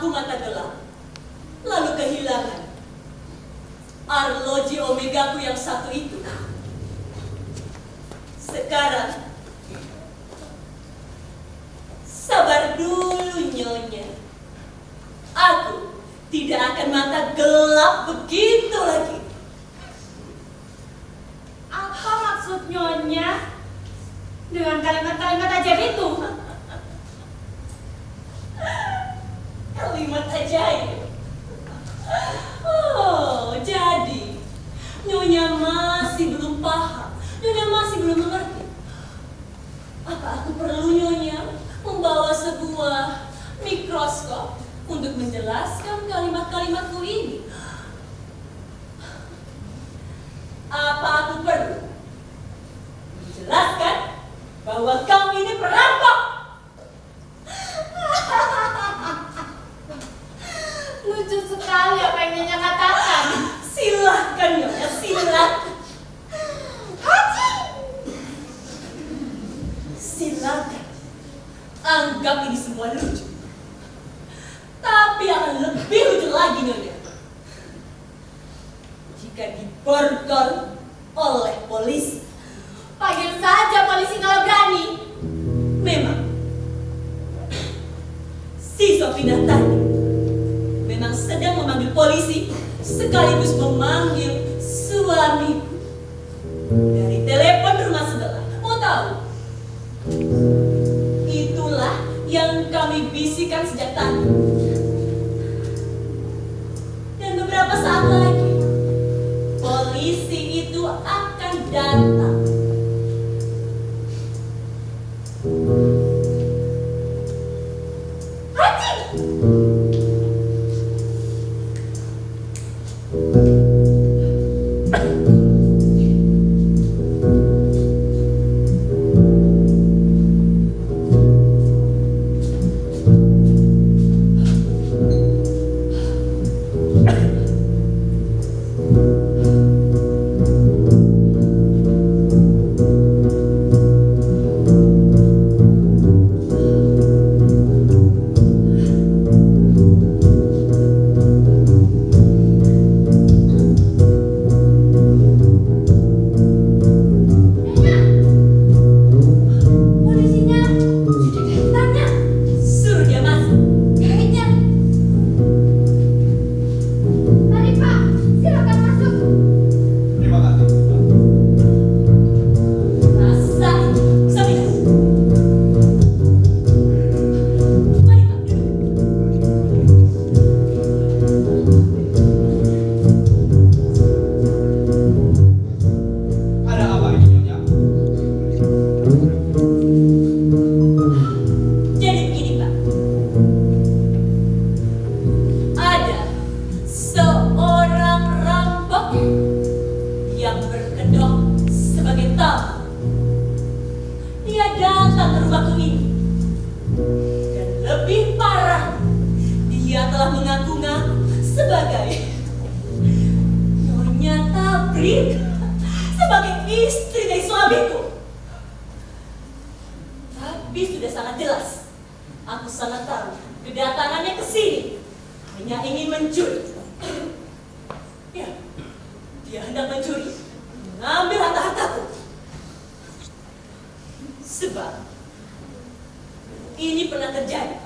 aku mata gelap, lalu kehilangan arloji omegaku yang satu itu. Sekarang, sabar dulu Nyonya. Aku tidak akan mata gelap begitu lagi. Apa maksud Nyonya dengan kalimat-kalimat ajaib itu? Kalimat ajaib. Oh, jadi Nyonya masih belum paham. Nyonya masih belum mengerti. Apa aku perlu Nyonya membawa sebuah mikroskop untuk menjelaskan kalimat-kalimatku ini? Apa aku perlu menjelaskan bahwa kamu ini perampok? Lucu sekali apa yang Nyonya katakan. Silahkan Nyonya, silahkan. Silakan anggap ini semua lucu. Tapi akan lebih lucu lagi Nyonya jika diborgol oleh polisi. Panggil saja polisi kalau berani. Memang si Sofina tadi memang sedang memanggil polisi sekaligus memanggil suamiku dari telepon rumah sebelah. Mau tahu? Itulah yang kami bisikan sejak tadi. Dan beberapa saat lagi polisi itu akan datang. Sebagai istri dari suamiku. Tapi sudah sangat jelas, aku sangat tahu kedatangannya ke sini hanya ingin mencuri. Ya, dia hendak mencuri, mengambil harta-hartaku. Sebab ini pernah terjadi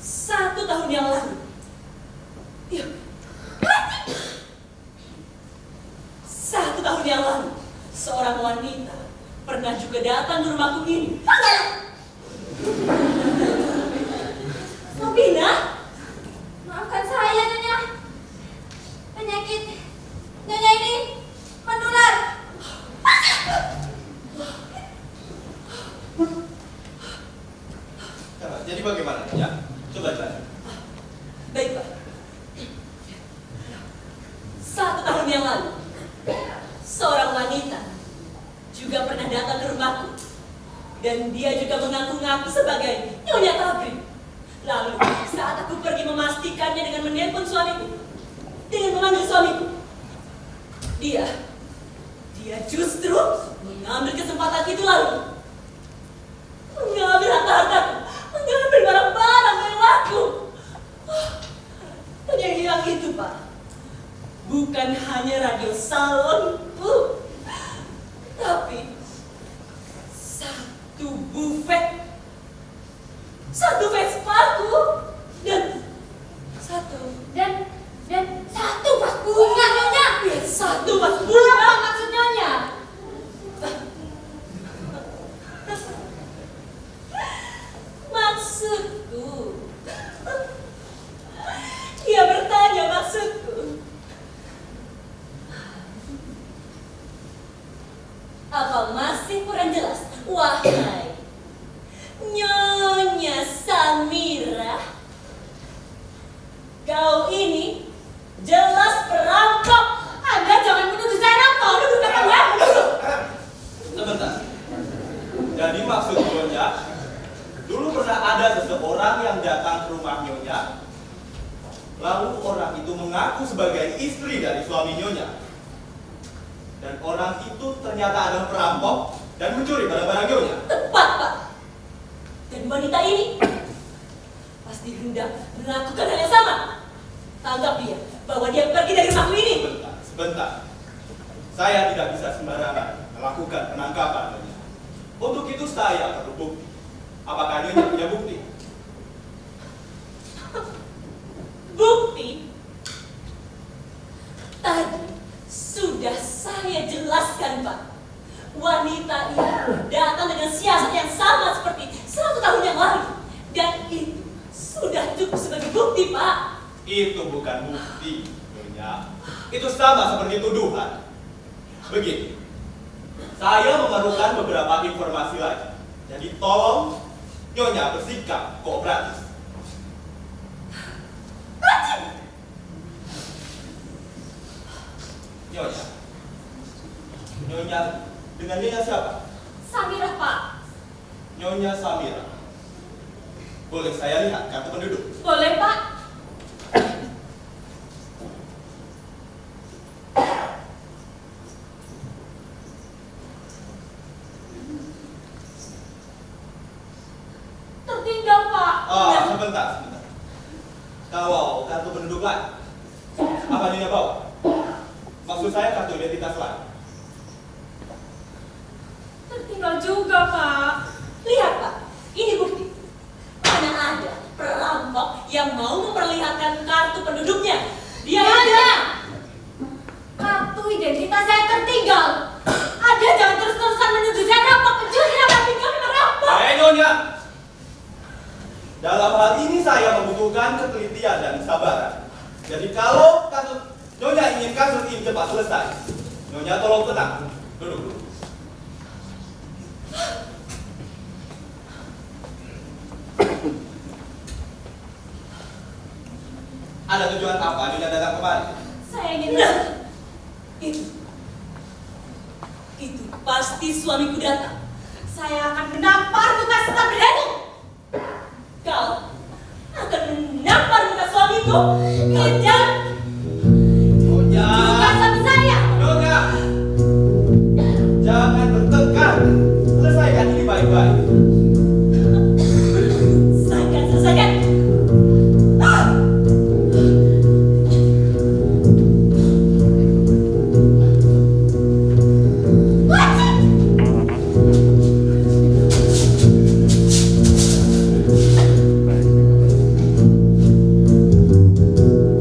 1 tahun yang lalu. Ya, 1 tahun yang lalu, seorang wanita pernah juga datang ke rumahku ini. Sofina, Maafkan saya, Nyonya. Penyakit Nyonya ini menular. Jadi bagaimana? Ya, coba tanya. baik Pak. 1 tahun yang lalu, seorang wanita juga pernah datang ke rumahku. Dan dia juga mengaku-ngaku sebagai Nyonya Tabri. Lalu saat aku pergi memastikannya dengan menelpon suamiku, dengan memanggil suamiku, dia justru mengambil kesempatan itu lalu mengambil harta-hartaku, mengambil barang-barang mewahku. satu buffet, satu Vespaku, dan satu vas bunga, Nyonya. satu vas bunga. Apa maksud Nyonya? Maksudku, dia bertanya maksudku. Apa masih kurang jelas, wahai Nyonya Samira? Kau ini jelas perampok. Anda jangan menuduh saya rampok. Duduk belakang ya. Sebentar. Jadi maksud Nyonya, dulu pernah ada seseorang yang datang ke rumah Nyonya, lalu orang itu mengaku sebagai istri dari suami Nyonya. Dan orang itu ternyata adalah perampok dan mencuri barang-barang Nyonya. Tepat, Pak. Dan wanita ini pasti hendak melakukan hal yang sama. Tangkap dia, bawa dia pergi dari rumahku ini. Sebentar. Saya tidak bisa sembarangan melakukan penangkapan Nyonya. Untuk itu saya perlu bukti. Apakah Nyonya punya bukti? Bukti? Tadi sudah saya jelaskan, Pak. Wanita ini datang dengan siasat yang sama seperti 100 tahun yang lalu. Dan itu sudah cukup sebagai bukti, Pak. Itu bukan bukti, Nyonya. Itu sama seperti tuduhan. Begini, saya memerlukan beberapa informasi lagi. Jadi tolong Nyonya bersikap kooperatif. Nyonya, dengan Nyonya siapa? Samira, Pak. Nyonya Samira. Boleh saya lihat kartu penduduk? Boleh, Pak. Tertinggal, Pak. Sebentar. Kalau kartu penduduk lain, apa Nyonya bawa? Maksud saya kartu identitas lain. Tertinggal juga, Pak. Lihat, Pak. Ini bukti. Mana ada perampok yang mau memperlihatkan kartu penduduknya. Dia ada. Kartu identitas saya tertinggal. Anda jangan terus-terusan menuduh saya rampok, pencuri, tinggal merampok. Nyonya, dalam hal ini saya membutuhkan ketelitian dan kesabaran. Jadi kalau kasus Nyonya ingin kasus ini cepat selesai, Nyonya tolong tenang. Duduk dulu. Ada tujuan apa Nyonya datang kemari? Saya ingin Itu pasti suamiku datang. Saya akan menampar muka setabrak itu. Kau akan menampar muka suamiku. Kejam. Nyonya, Bukan suami saya. Nyonya, jangan bertengkar. Selesaikan ini baik-baik. Selesaikan.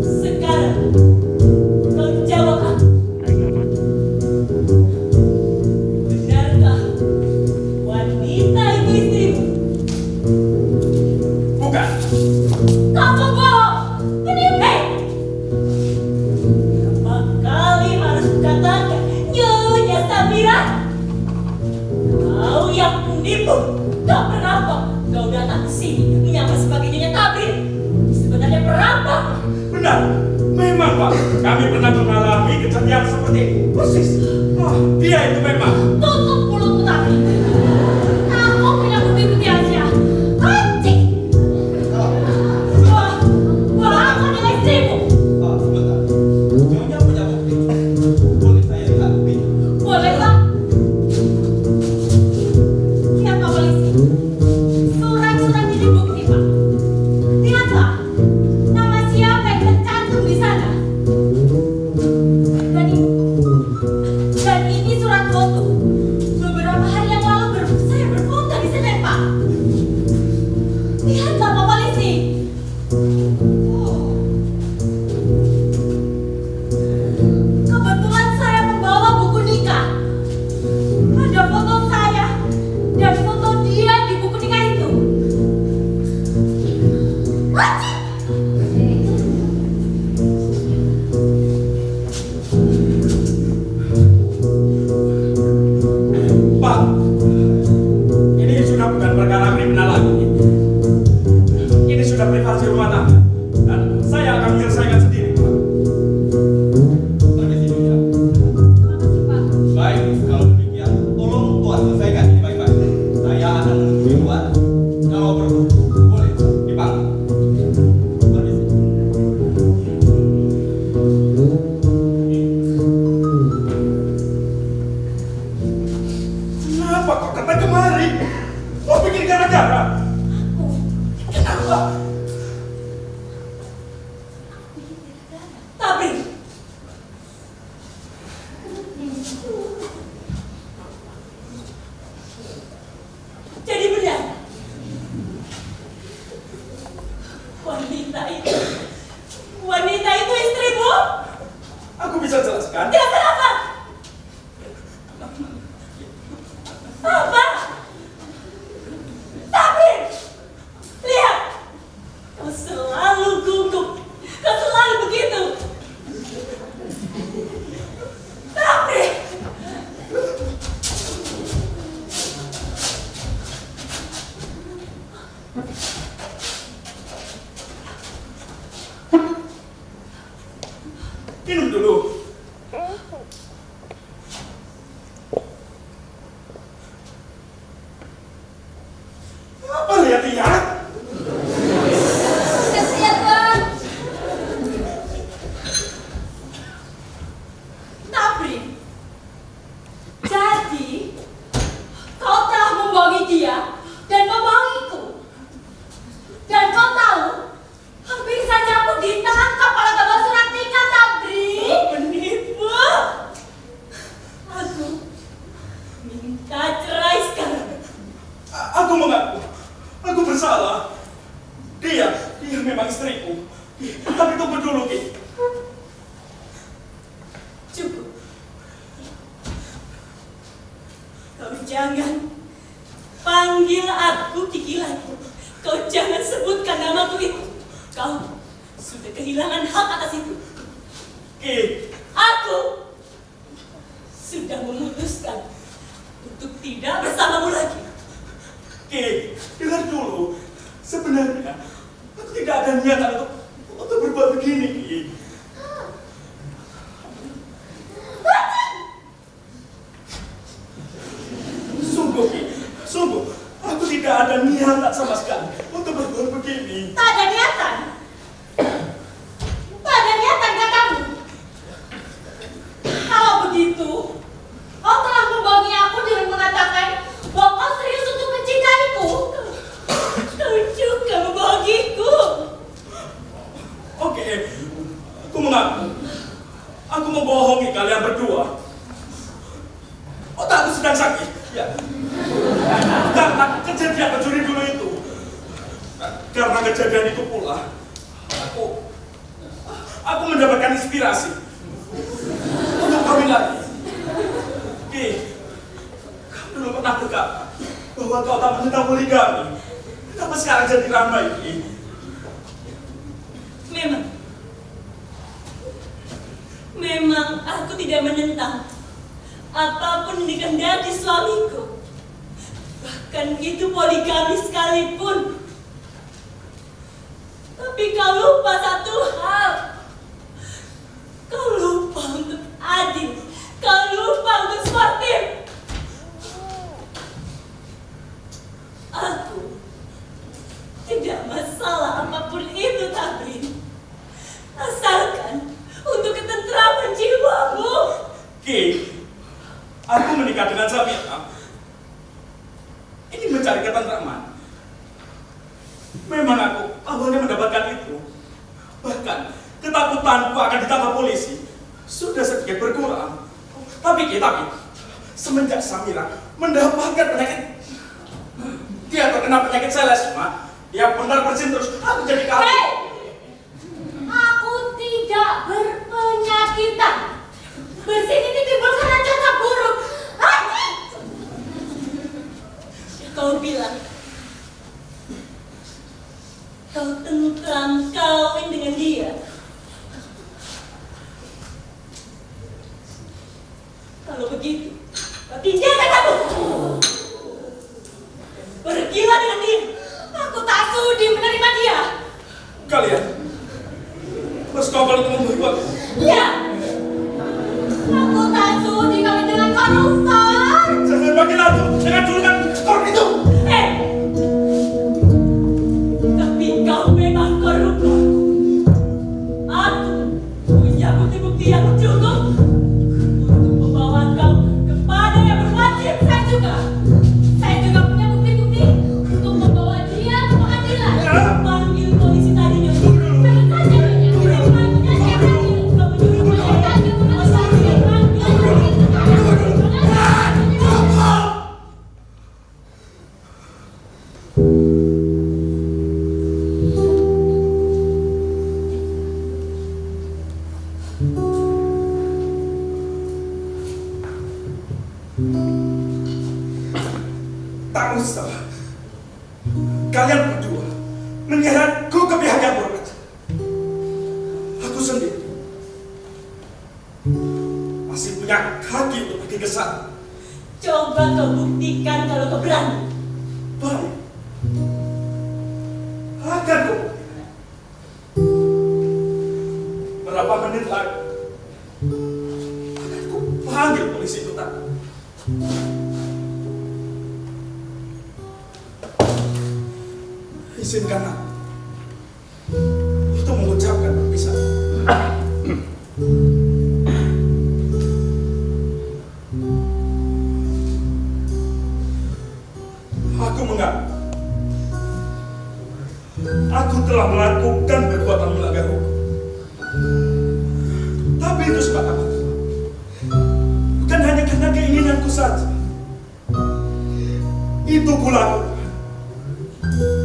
Sekarang kau jawab aku. Benarkah wanita itu istrimu? Bukan. Kamu bohong. Penipu. Berapa kali harus kukatakan, Nyonya Samira? Kau yang penipu, kau perampok. Kau datang ke sini menyamar sebagai Nyonya Tabrin. Sebenarnya perampok. Benar. Memang, Pak. Kami pernah mengalami kejadian seperti itu. Persis. Dia itu memang. Tutup mulutmu tadi. Kamu punya bukti-bukti aja. Anjing. Wah, aku adalah istrimu. Sebentar. Nyonya punya bukti. Boleh saya lihat buktinya? Boleh, Pak. Lihat, Pak Polisi. Surat-surat ini bukti, Pak. Lihatlah. Nama siapa yang tercantum di sana. Dan ini surat foto. negara. Aku. Kenapa? Tapi jadi benar wanita itu istrimu? Aku bisa jelaskan. Tidak kenapa? Apa? Tapi lihat, kau selalu gugup, kau selalu begitu. Tapi Minum dulu. Apa lihat-lihat? Kasihan Tuan. Tapi, jadi kau telah membohongi dia dan membohongiku. Dan kau tahu, hampir saja aku ditangkap oleh Bapak Suratika, Tabri. Penipu. Aku minta cerai sekarang. Aku mengaku. Aku bersalah. Dia memang istriku. Tapi tunggu dulu, Ki. Cukup. Kau jangan panggil aku Kiki lagi. Kau jangan sebutkan namaku itu. Kau sudah kehilangan hak atas itu. Ki, Aku sudah memutuskan untuk tidak bersamamu lagi. Ki, dengar dulu. Sebenarnya aku tidak ada niatan untuk berbuat begini, Ki. Sungguh, Ki. Sungguh, aku tidak ada niatan sama sekali untuk berbuat begini. Tak ada niatan. Tak ada niatan katamu. Kalau begitu, kau telah membohongi aku dengan mengatakan bahwa kau serius untuk mencintaiku. Kau juga membohongiku. Oke, aku mengaku. Aku membohongi kalian berdua. Otakku sedang sakit. Ya. Karena kejadian pencuri dulu itu. Karena kejadian itu pula, aku mendapatkan inspirasi untuk kawin lagi. Ki, kau dulu pernah berkata bahwa kau tak menentang poligami. Kenapa sekarang jadi ramai, Ki? Memang aku tidak menentang apapun dikehendaki suamiku. Bahkan itu poligami sekalipun. Tapi kau lupa satu hal. Kau lupa untuk adil. Kau lupa untuk sportif. Aku tidak masalah apapun itu, tapi asalkan untuk ketentraman jiwamu. Ki, aku menikah dengan Samira. Ini mencari ketentraman. Memang aku awalnya mendapatkan itu. Bahkan ketakutanku akan ditangkap polisi sudah sedikit berkurang. Tapi semenjak Samira mendapatkan penyakit, dia terkena penyakit selesma, dia benar bersin terus. Aku jadi kalah. Hei! Aku tidak berpenyakitan. Bersin ini timbul karena cuaca buruk. Hati! Kau bilang kau tentram kawin dengan dia. Kalau begitu, kau tinggalkan aku. Pergilah dengan dia. Aku tak sudi menerima dia. Kalian bersekongkol untuk membunuh aku. Ya. Aku tak sudi kawin dengan koruptor. Jangan makin aku dengan julukan korup itu. Tapi kau memang koruptor. Aku punya bukti-bukti yang cukup untuk membawa kau kepada yang berwajib. Saya juga punya bukti-bukti untuk Tak usah. Kalian berdua menyeretku ke pihak yang berat. Aku sendiri masih punya kaki untuk pergi ke sana. Coba kau buktikan kalau kau berani. Baik. Akan kau buktikan. Berapa menit lagi akan ku panggil polisi itu tak. Izinkan aku untuk mengucapkan perpisahan. Aku mengaku aku telah melakukan perbuatan melanggar hukum. Tapi itu semata-mata bukan hanya karena keinginanku saja. Itu kulakukan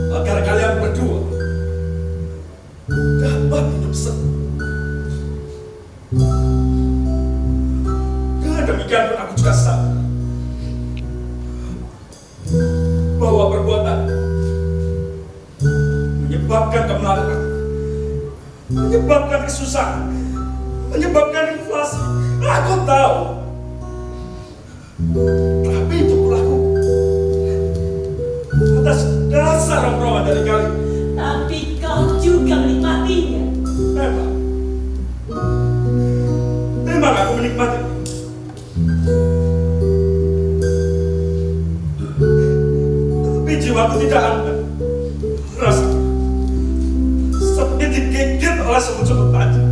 agar kalian berdua dapat hidup senang. Dan demikian pun aku juga sadar bahwa perbuatan menyebabkan kemalaman, menyebabkan kesusahan, menyebabkan inflasi. Aku tahu, tapi itu kulakukan atas dasar rongrongan dari kalian. Tapi kau juga menikmatinya. Memang aku menikmati. Tapi jiwaku tidak aman. Rasanya seperti digigit oleh semut-semut tajam.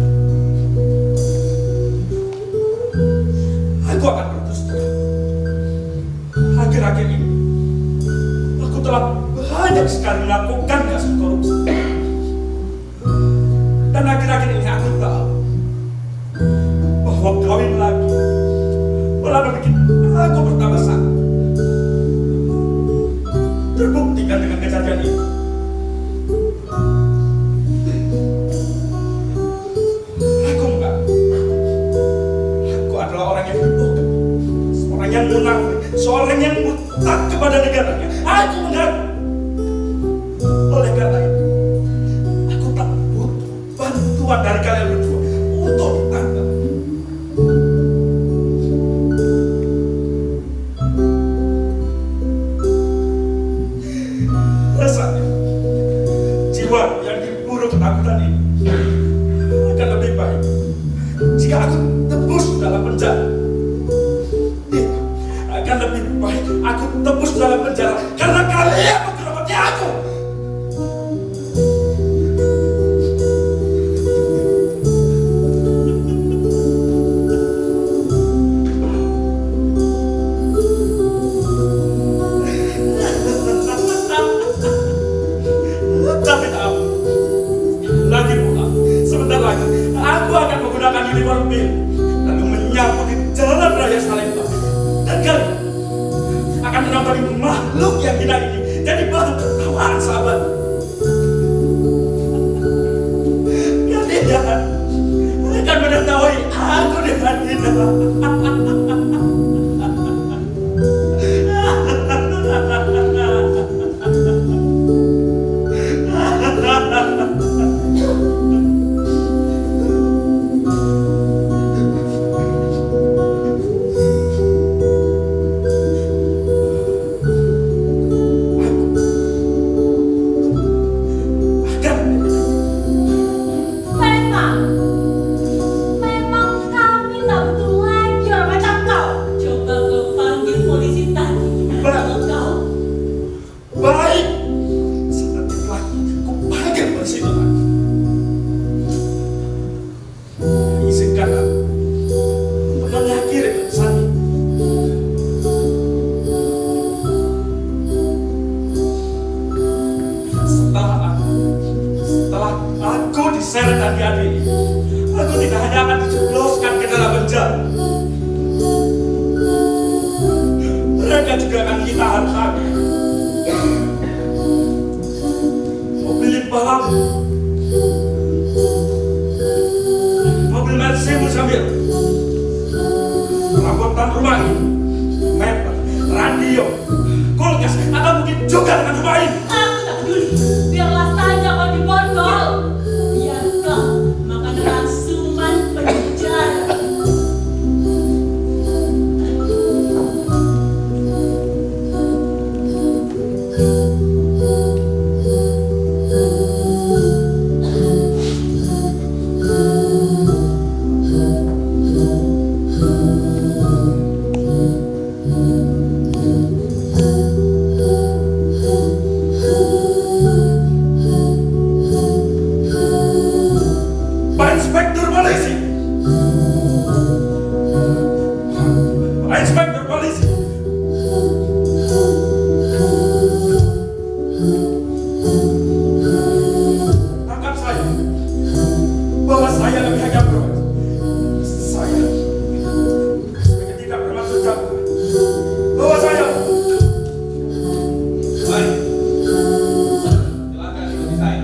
Aku akan berterus terang. Akhir-akhir ini aku telah banyak sekali melakukan kasus korupsi. Dan akhir-akhir ini aku tahu bahwa kawin lagi malah membuat aku bertambah sakit. Terbuktikan dengan kejadian ini. Aku mengaku aku adalah orang yang bodoh, seorang yang munafik, seorang yang murtad kepada negaranya. Aku mengaku. Oleh karena itu, aku tak butuh bantuan dari kalian berdua untuk ditangkap. Rasanya jiwa yang diburu ketakutan ini akan lebih baik jika aku tebus dalam penjara. Iya, akan lebih baik aku tebus dalam penjara karena kalian menggerogoti aku. Tapi tahu, lagi pula, sebentar lagi aku akan menggunakan uniform BIN lalu menyapu di jalan raya Salemba. Dan kalian akan menonton makhluk yang hina ini jadi bahan tertawaan sahabat. Kalian akan menertawai aku dengan hina. Memang kami tak butuh lagi orang macam kau. Coba kau panggil polisi tadi. Kalau kau Baik, seperti lagi ku panggil polisi itu. Izinkan aku mengakhiri urusan ini. Setelah aku diseret dan diadili, aku tidak hanya akan dijebloskan ke dalam penjara. Mereka juga akan kita harta. kepalamu. Mobil Mercy-mu sambil perabotan rumah ini, mebel, radio, kulkas, atau mungkin juga dengan rumah ini. Aku tak peduli. Biarlah saja kau diborgol. Biar kau makan rangsuman penjara. Pak Inspektur Polisi! Pak Inspektur Polisi! Tangkap saya. Bahwa saya lebih hanya berobat. Saya tidak bermaksud jahat. Bahwa saya Baik. Silakan ikuti saya.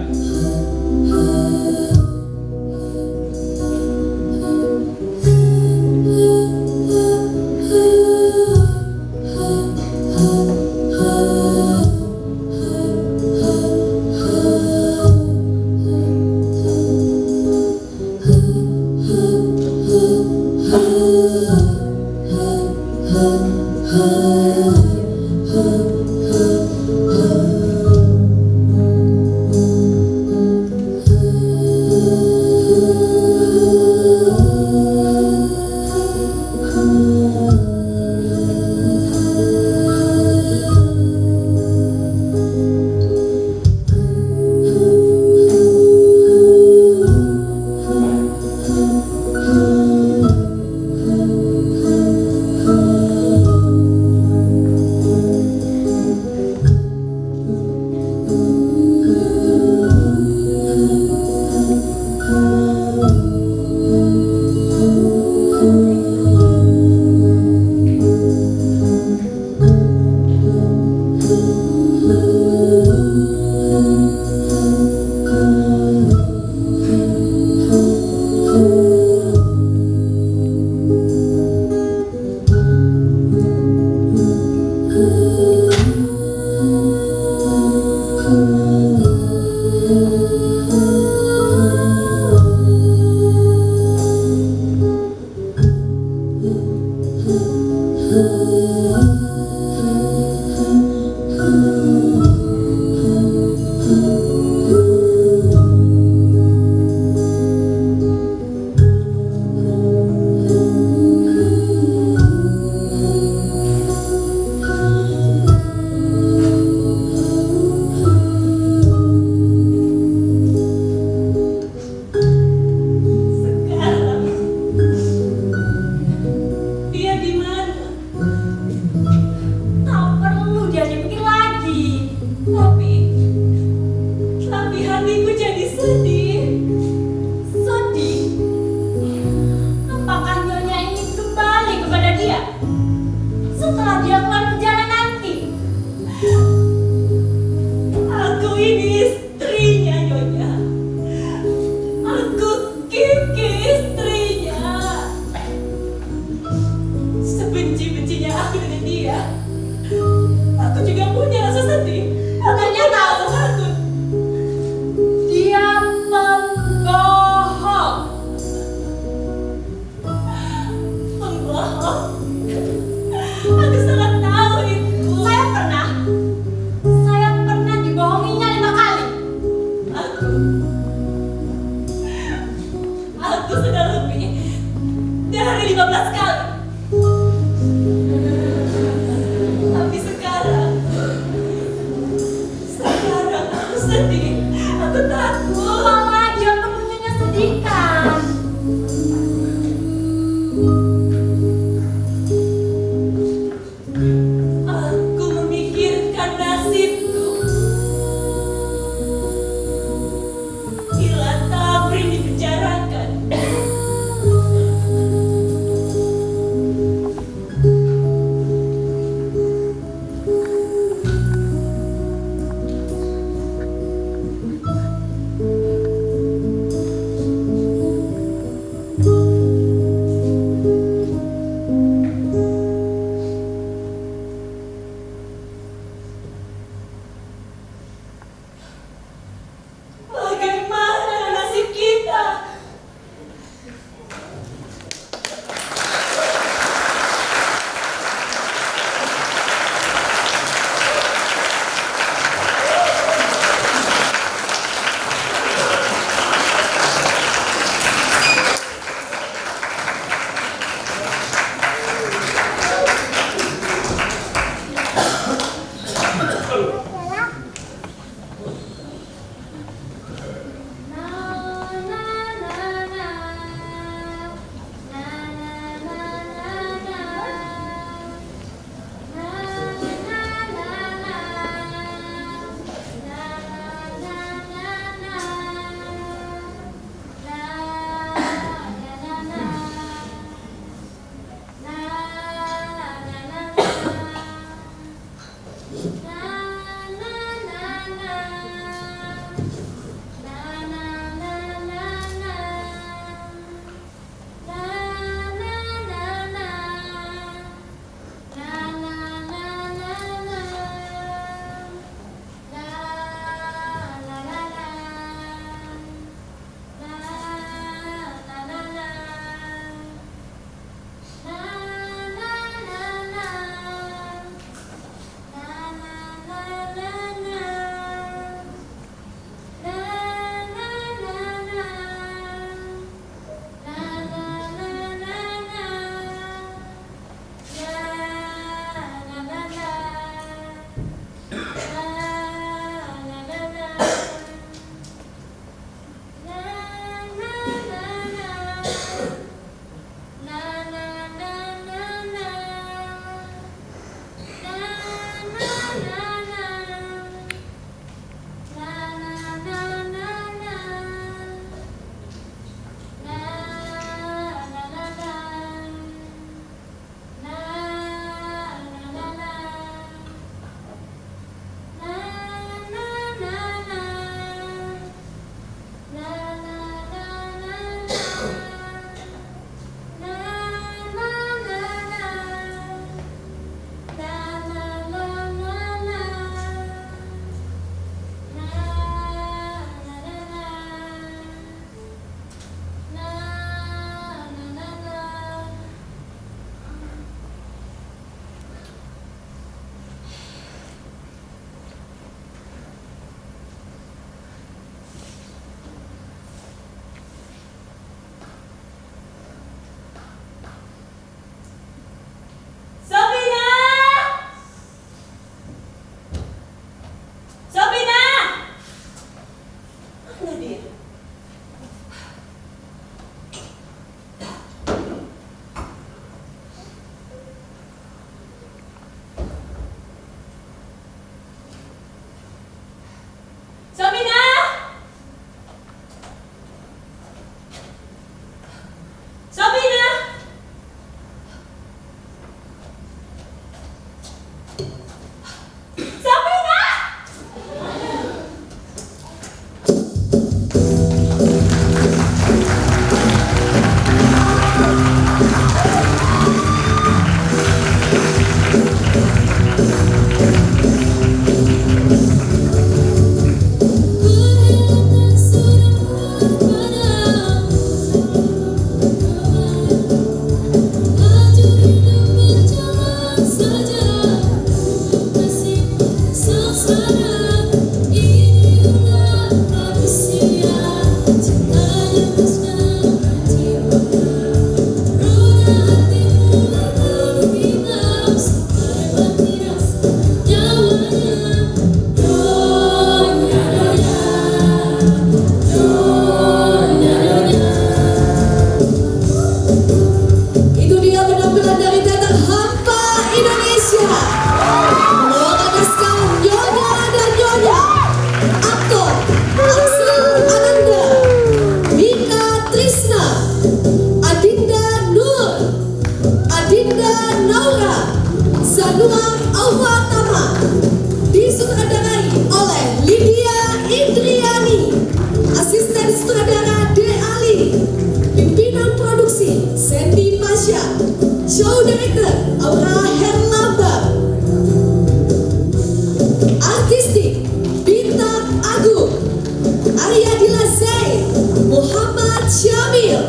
Zain Muhammad Syamil.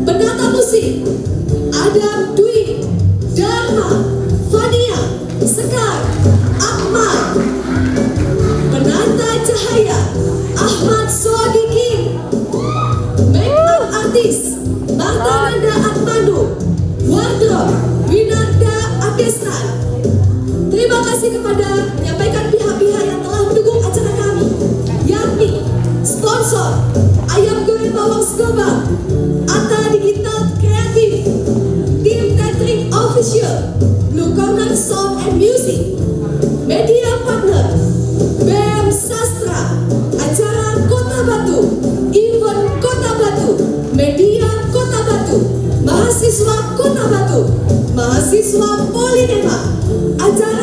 Penata musik Adam Dwi Dharma Fania Sekar Ahmad. Penata cahaya Ahmad Sodikin. Make up artis Marta Nanda Atmanu. Wardrobe Winarda Abdestan. Terima kasih kepada menyampaikan pihak-pihak yang telah mendukung acara kami, yakni sponsor Ayam Goreng Bawang Scoba, Atta Digital Kreatif, Tim Catering Official, Blue Corner Sound and Music, Media Partner, BEM Sastra, Acara Kota Batu, Event Kota Batu, Media Kota Batu, Mahasiswa Kota Batu, Mahasiswa Polinema, Acara